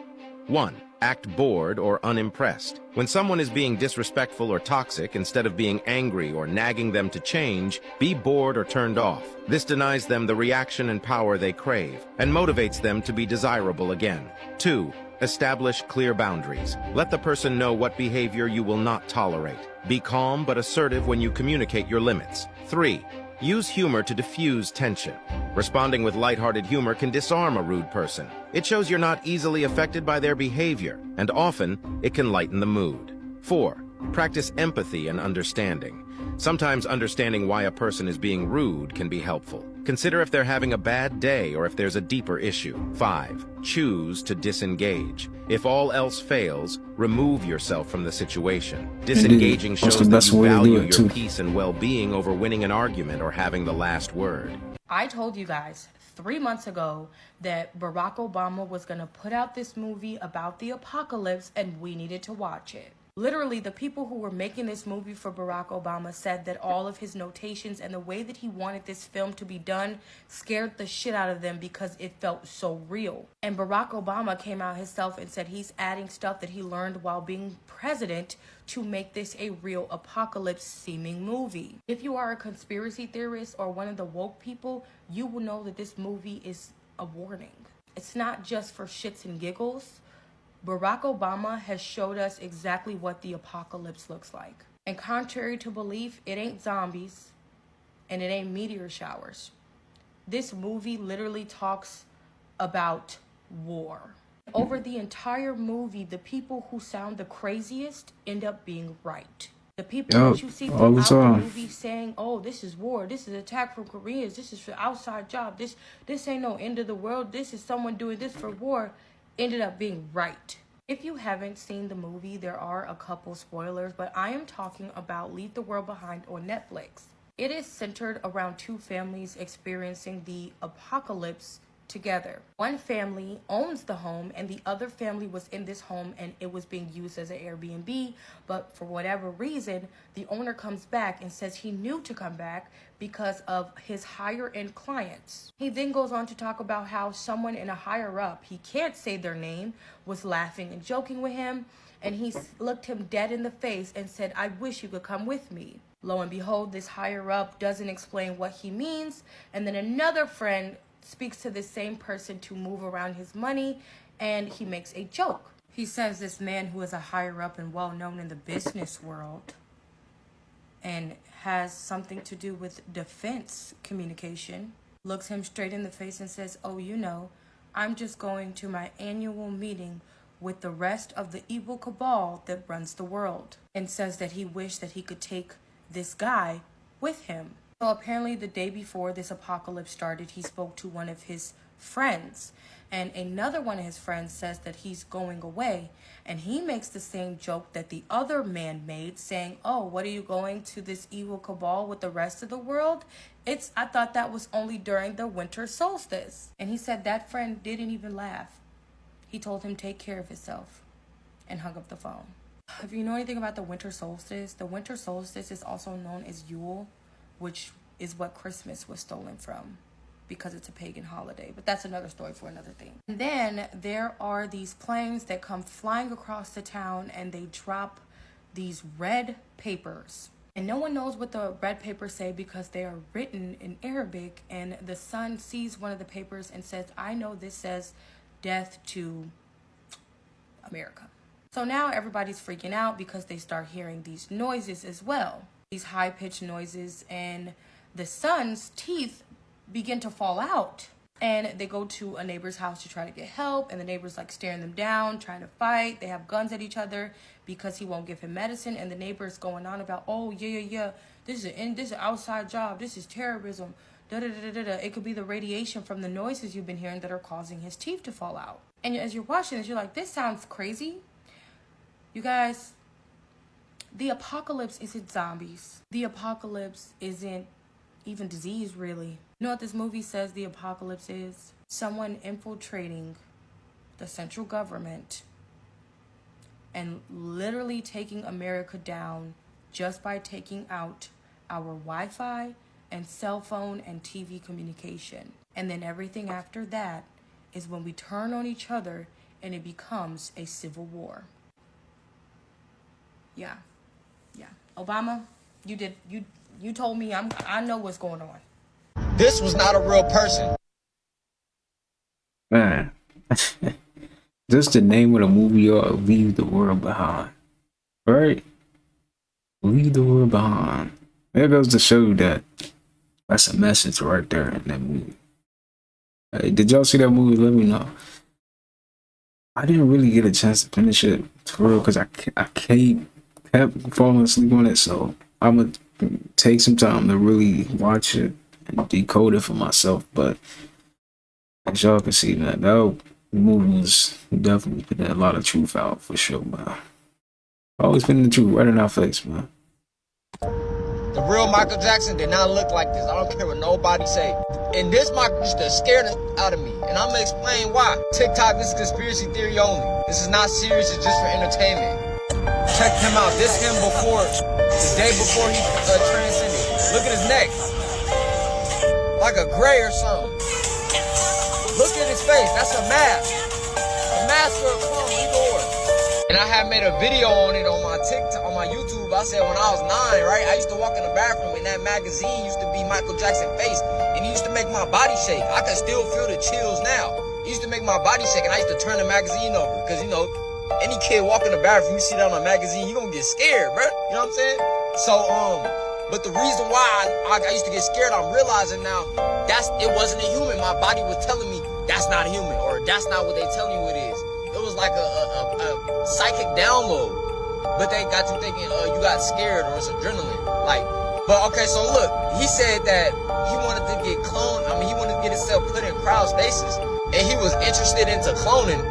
1. Act bored or unimpressed. When someone is being disrespectful or toxic, instead of being angry or nagging them to change, be bored or turned off. This denies them the reaction and power they crave, and motivates them to be desirable again. 2. Establish clear boundaries. Let the person know what behavior you will not tolerate. Be calm but assertive when you communicate your limits. 3. Use humor to diffuse tension. Responding with lighthearted humor can disarm a rude person. It shows you're not easily affected by their behavior, and often it can lighten the mood. 4. Practice empathy and understanding. Sometimes understanding why a person is being rude can be helpful. Consider if they're having a bad day or if there's a deeper issue. 5. Choose to disengage. If all else fails, remove yourself from the situation. Disengaging shows that you value your peace and well-being over winning an argument or having the last word. I told you guys 3 months ago that Barack Obama was going to put out this movie about the apocalypse and we needed to watch it. Literally, the people who were making this movie for Barack Obama said that all of his notations and the way that he wanted this film to be done scared the shit out of them because it felt so real. And Barack Obama came out himself and said he's adding stuff that he learned while being president to make this a real apocalypse-seeming movie. If you are a conspiracy theorist or one of the woke people, you will know that this movie is a warning. It's not just for shits and giggles. Barack Obama has showed us exactly what the apocalypse looks like. And contrary to belief, it ain't zombies and it ain't meteor showers. This movie literally talks about war. Over the entire movie, the people who sound the craziest end up being right. The people that you see throughout the movie saying, oh, this is war, this is attack from Koreans, this is for outside job, this ain't no end of the world, this is someone doing this for war, ended up being right. If you haven't seen the movie, there are a couple spoilers, but I am talking about Leave the World Behind on Netflix. It is centered around two families experiencing the apocalypse together. One family owns the home and the other family was in this home and it was being used as an Airbnb, but for whatever reason, the owner comes back and says he knew to come back because of his higher end clients. He then goes on to talk about how someone in a higher up, he can't say their name, was laughing and joking with him, and he looked him dead in the face and said, I wish you could come with me. Lo and behold, this higher up doesn't explain what he means, and then another friend speaks to the same person to move around his money, and he makes a joke. He says this man who is a higher up and well known in the business world and has something to do with defense communication looks him straight in the face and says, oh, you know, I'm just going to my annual meeting with the rest of the evil cabal that runs the world, and says that he wished that he could take this guy with him. So apparently the day before this apocalypse started, he spoke to one of his friends, and another one of his friends says that he's going away, and he makes the same joke that the other man made, saying, oh, what are you going to this evil cabal with the rest of the world? I thought that was only during the winter solstice. And he said that friend didn't even laugh. He told him take care of himself and hung up the phone. If you know anything about the winter solstice is also known as Yule, which is what Christmas was stolen from because it's a pagan holiday. But that's another story for another thing. And then there are these planes that come flying across the town and they drop these red papers. And no one knows what the red papers say because they are written in Arabic, and the son sees one of the papers and says, I know this says death to America. So now everybody's freaking out because they start hearing these noises as well. These high-pitched noises, and the son's teeth begin to fall out. And they go to a neighbor's house to try to get help, and the neighbor's like staring them down, trying to fight. They have guns at each other because he won't give him medicine, and the neighbor's going on about, oh, yeah, this is an outside job, this is terrorism, da-da-da-da-da. It could be the radiation from the noises you've been hearing that are causing his teeth to fall out. And as you're watching this, you're like, this sounds crazy. You guys, the apocalypse isn't zombies. The apocalypse isn't even disease, really. You know what this movie says the apocalypse is? Someone infiltrating the central government and literally taking America down just by taking out our Wi-Fi and cell phone and TV communication. And then everything after that is when we turn on each other and it becomes a civil war. Yeah. Obama, you told me I know what's going on. This was not a real person. Man. Just the name of the movie, Leave the World Behind. Right? Leave the World Behind. There goes to show you that that's a message right there in that movie. Hey, did y'all see that movie? Let me know. I didn't really get a chance to finish it for real because I kept falling asleep on it, so I'm gonna take some time to really watch it and decode it for myself. But as y'all can see, man, that movie was definitely putting a lot of truth out for sure, man. Always putting the truth right in our face, man. The real Michael Jackson did not look like this. I don't care what nobody say. And this Michael just scared out of me. And I'm gonna explain why. TikTok, this is conspiracy theory only. This is not serious, it's just for entertainment. Check him out. This him before, the day before he transcended. Look at his neck. Like a gray or something. Look at his face. That's a mask. A mask or a clone, either or. And I had made a video on it on my TikTok, on my YouTube. I said when I was 9, right, I used to walk in the bathroom and that magazine used to be Michael Jackson's face. And he used to make my body shake. I can still feel the chills now. He used to make my body shake and I used to turn the magazine over. Because, you know, any kid walk in the bathroom, you see that on a magazine, you gonna get scared, bro. You know what I'm saying? So, but the reason why I used to get scared, I'm realizing now, it wasn't a human. My body was telling me, that's not human, or that's not what they telling you it is. It was like a psychic download. But they got you thinking, you got scared, or it's adrenaline. Like, but okay, so look, he said that he wanted to get cloned. I mean, he wanted to get himself put in cryo stasis, and he was interested into cloning.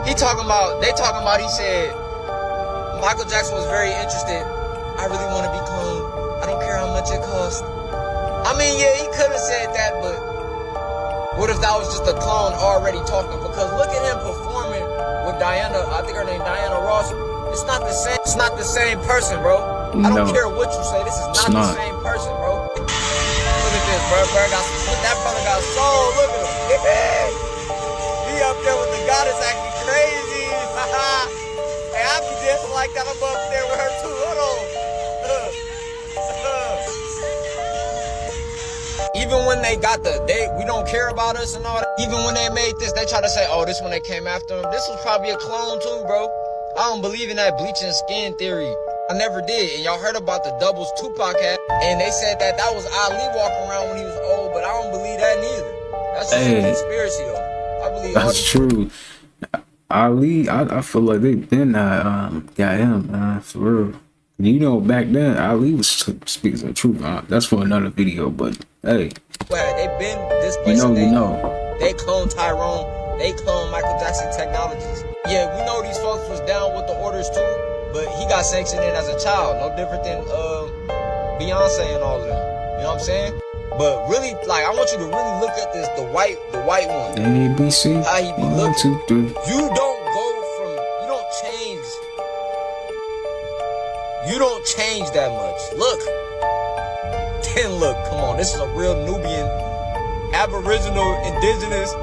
They talking about, he said, Michael Jackson was very interested. I really want to be cloned. I don't care how much it costs. I mean, yeah, he could have said that, but what if that was just a clone already talking? Because look at him performing with Diana, I think her name Diana Ross. It's not the same. It's not the same person, bro. I don't care what you say. This is not the same person, bro. Look at this, bro. That brother got soul. Look at him. He up there with the goddess acting crazy. Hey, I be dancing like that. I'm up there with her too. Hold on. Even when they got we don't care about us and all that. Even when they made this, they try to say, oh, this when they came after him. This was probably a clone too, bro. I don't believe in that bleaching skin theory. I never did. And y'all heard about the doubles Tupac had. And they said that was Ali walking around when he was old, but I don't believe that neither. That's just a conspiracy though. I believe that's true. Ali, I feel like they been got him, for real. You know, back then, Ali was speaking the truth. That's for another video, but hey. Well, they been displacing. You know. They cloned Tyrone. They cloned Michael Jackson technologies. Yeah, we know these folks was down with the orders too, but he got sanctioned in as a child. No different than Beyonce and all of them. You know what I'm saying? But really, like, I want you to really look at this, the white one. ABC. How he be 1, 2, 3. You don't change that much. Look. Then look, come on. This is a real Nubian, Aboriginal, indigenous.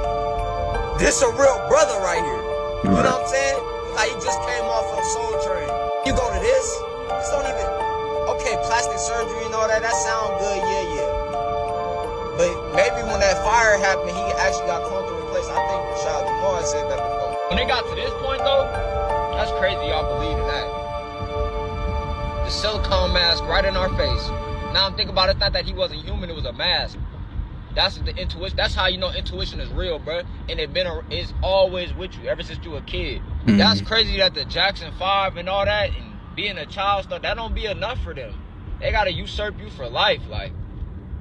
This a real brother right here. You know what I'm saying? Like he just came off of Soul Train. You go to this don't even, okay, plastic surgery and all that, that sound good, yeah. But maybe when that fire happened, he actually got cloned to replace. I think Rashad Jamal said that before. When they got to this point though, that's crazy y'all believe in that. The silicone mask right in our face. Now I'm thinking about it, it's not that he wasn't human, it was a mask. That's the intuition. That's how you know intuition is real, bro. And it's always with you ever since you were a kid. Mm-hmm. That's crazy that the Jackson 5 and all that and being a child stuff, that don't be enough for them. They gotta usurp you for life. Like,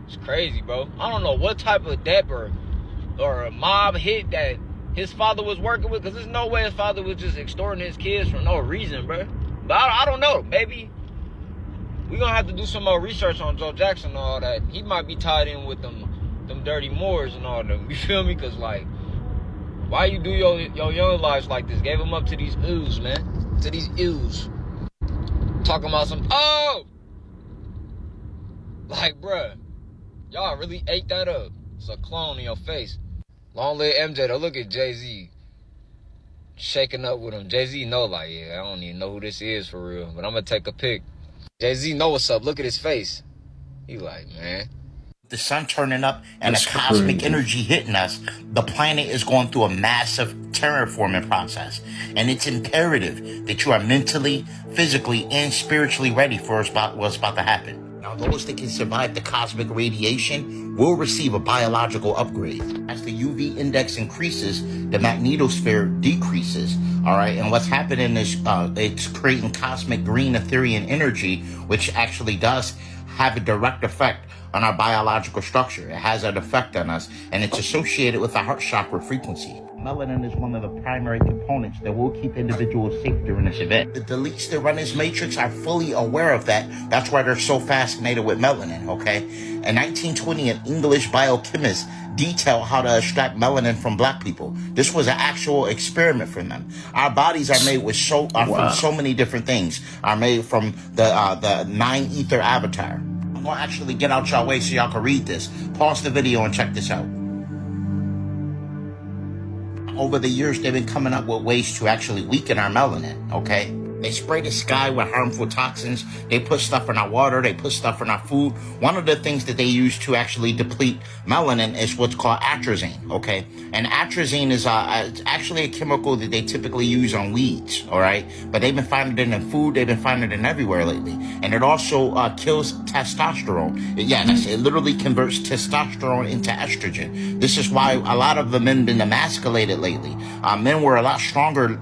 it's crazy, bro. I don't know what type of debt or a mob hit that his father was working with, because there's no way his father was just extorting his kids for no reason, bro. But I don't know. Maybe we're gonna have to do some more research on Joe Jackson and all that. He might be tied in with them dirty Moors and all them. You feel me? Because, like, why you do your young lives like this? Gave them up to these ooze, man. To these ooze. Talking about some, like, bruh, y'all really ate that up. It's a clone in your face. Long live MJ, though. Look at Jay-Z shaking up with him. Jay-Z know, like, yeah, I don't even know who this is for real, but I'm gonna take a pic. Jay-Z know what's up. Look at his face. He like, man. The sun turning up and the cosmic energy hitting us, the planet is going through a massive terraforming process. And it's imperative that you are mentally, physically, and spiritually ready for what's about to happen. Now, those that can survive the cosmic radiation will receive a biological upgrade. As the UV index increases, the magnetosphere decreases. All right, and what's happening is it's creating cosmic green Ethereal energy, which actually does have a direct effect on our biological structure. It has an effect on us, and it's associated with the heart chakra frequency. Melanin is one of the primary components that will keep individuals safe during this event. The deletes that run this matrix are fully aware of that. That's why they're so fascinated with melanin, okay? In 1920, an English biochemist detailed how to extract melanin from black people. This was an actual experiment for them. Our bodies are made with from so many different things. Are made from the 9 ether avatar. I'm gonna actually get out y'all way so y'all can read this. Pause the video and check this out. Over the years, they've been coming up with ways to actually weaken our melanin, okay? They spray the sky with harmful toxins. They put stuff in our water. They put stuff in our food. One of the things that they use to actually deplete melanin is what's called atrazine, okay? And atrazine is actually a chemical that they typically use on weeds, all right? But they've been finding it in food. They've been finding it everywhere lately. And it also kills testosterone. It literally converts testosterone into estrogen. This is why a lot of the men been emasculated lately. Men were a lot stronger.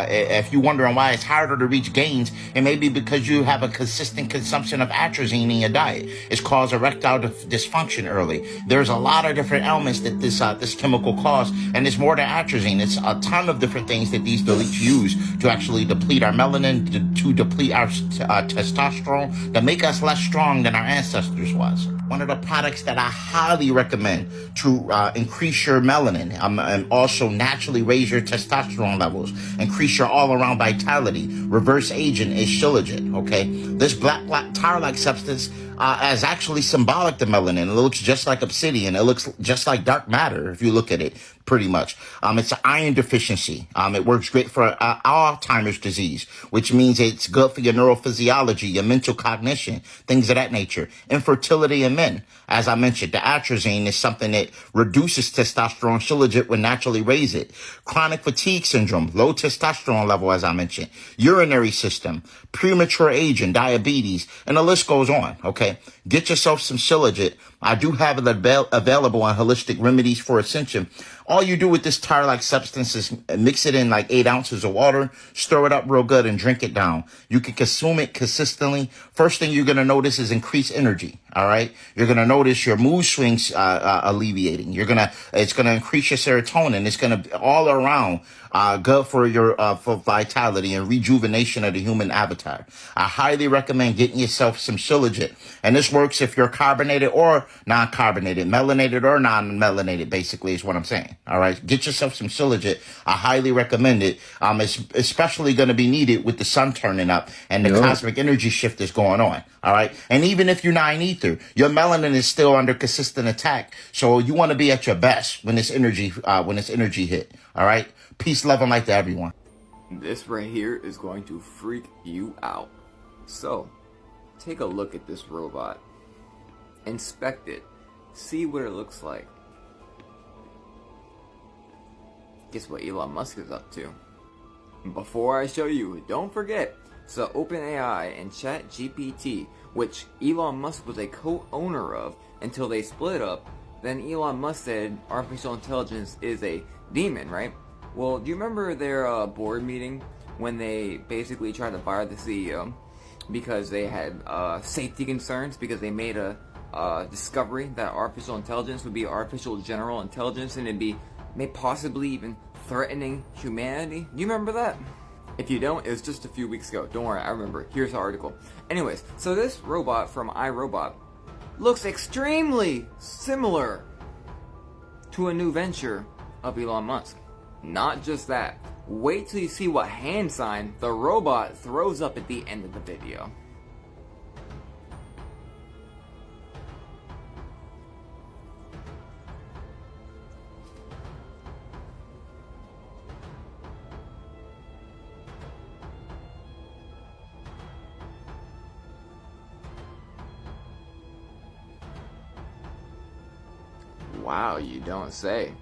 If you're wondering why it's harder to reach gains, it may be because you have a consistent consumption of atrazine in your diet. It's caused erectile dysfunction early. There's a lot of different ailments that this chemical causes, and it's more than atrazine. It's a ton of different things that these deletes use to actually deplete our melanin, to deplete our testosterone, to make us less strong than our ancestors was. One of the products that I highly recommend to increase your melanin and also naturally raise your testosterone levels, increase your all-around vitality, reverse aging is Shilajit, okay? This black tar-like substance is actually symbolic to melanin. It looks just like obsidian. It looks just like dark matter if you look at it, pretty much. It's an iron deficiency. It works great for Alzheimer's disease, which means it's good for your neurophysiology, your mental cognition, things of that nature. Infertility in men. As I mentioned, the atrazine is something that reduces testosterone. Shilajit would naturally raise it. Chronic fatigue syndrome, low testosterone level, as I mentioned. Urinary system, premature aging, diabetes, and the list goes on, okay? Get yourself some Shilajit. I do have it available on Holistic Remedies for Ascension. All you do with this tar-like substance is mix it in like 8 ounces of water, stir it up real good, and drink it down. You can consume it consistently. First thing you're going to notice is increased energy, all right? You're going to notice your mood swings alleviating. It's going to increase your serotonin. It's going to all around good for your for vitality and rejuvenation of the human avatar. I highly recommend getting yourself some Shilajit. And this works if you're carbonated or non-carbonated, melanated or non-melanated, basically is what I'm saying. All right, get yourself some Shilajit. I highly recommend it. It's especially going to be needed with the sun turning up and the cosmic energy shift is going on. All right, and even if you're 9 ether, your melanin is still under consistent attack. So you want to be at your best when this energy hit. All right, peace, love, and light to everyone. This right here is going to freak you out. So, take a look at this robot. Inspect it. See what it looks like. Guess what Elon Musk is up to? Before I show you, don't forget, so OpenAI and ChatGPT, which Elon Musk was a co-owner of until they split up, then Elon Musk said artificial intelligence is a demon, right? Well, do you remember their board meeting when they basically tried to fire the CEO because they had safety concerns because they made a discovery that artificial intelligence would be artificial general intelligence and it'd be may possibly even threatening humanity? Do you remember that? If you don't, it was just a few weeks ago. Don't worry, I remember. Here's the article. Anyways, so this robot from iRobot looks extremely similar to a new venture of Elon Musk. Not just that. Wait till you see what hand sign the robot throws up at the end of the video. Wow, you don't say.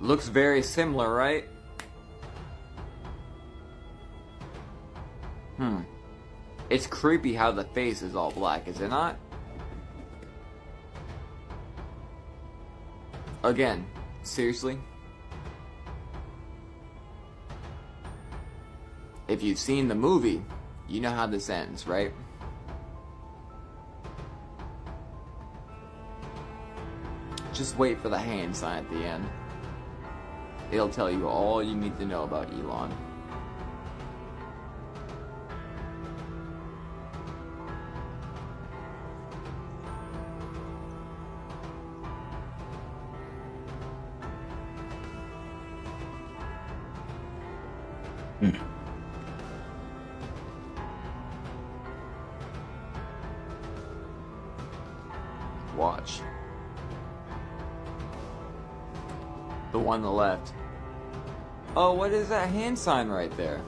Looks very similar, right? It's creepy how the face is all black, is it not? Again, seriously? If you've seen the movie, you know how this ends, right? Just wait for the hand sign at the end. It'll tell you all you need to know about Elon. Watch. The one on the left. Oh, what is that hand sign right there?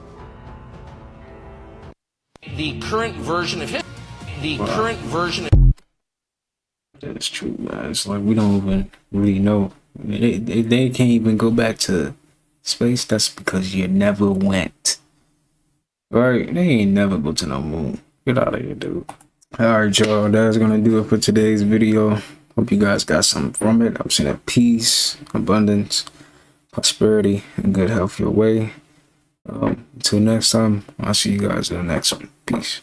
The current version of him. The current version of... That's true, man. It's like we don't even really know. They can't even go back to space. That's because you never went. Right? They ain't never go to no moon. Get out of here, dude. Alright, y'all. That's gonna do it for today's video. Hope you guys got something from it. I'm sending peace, abundance, prosperity, and good health your way. Until next time, I'll see you guys in the next one. Peace.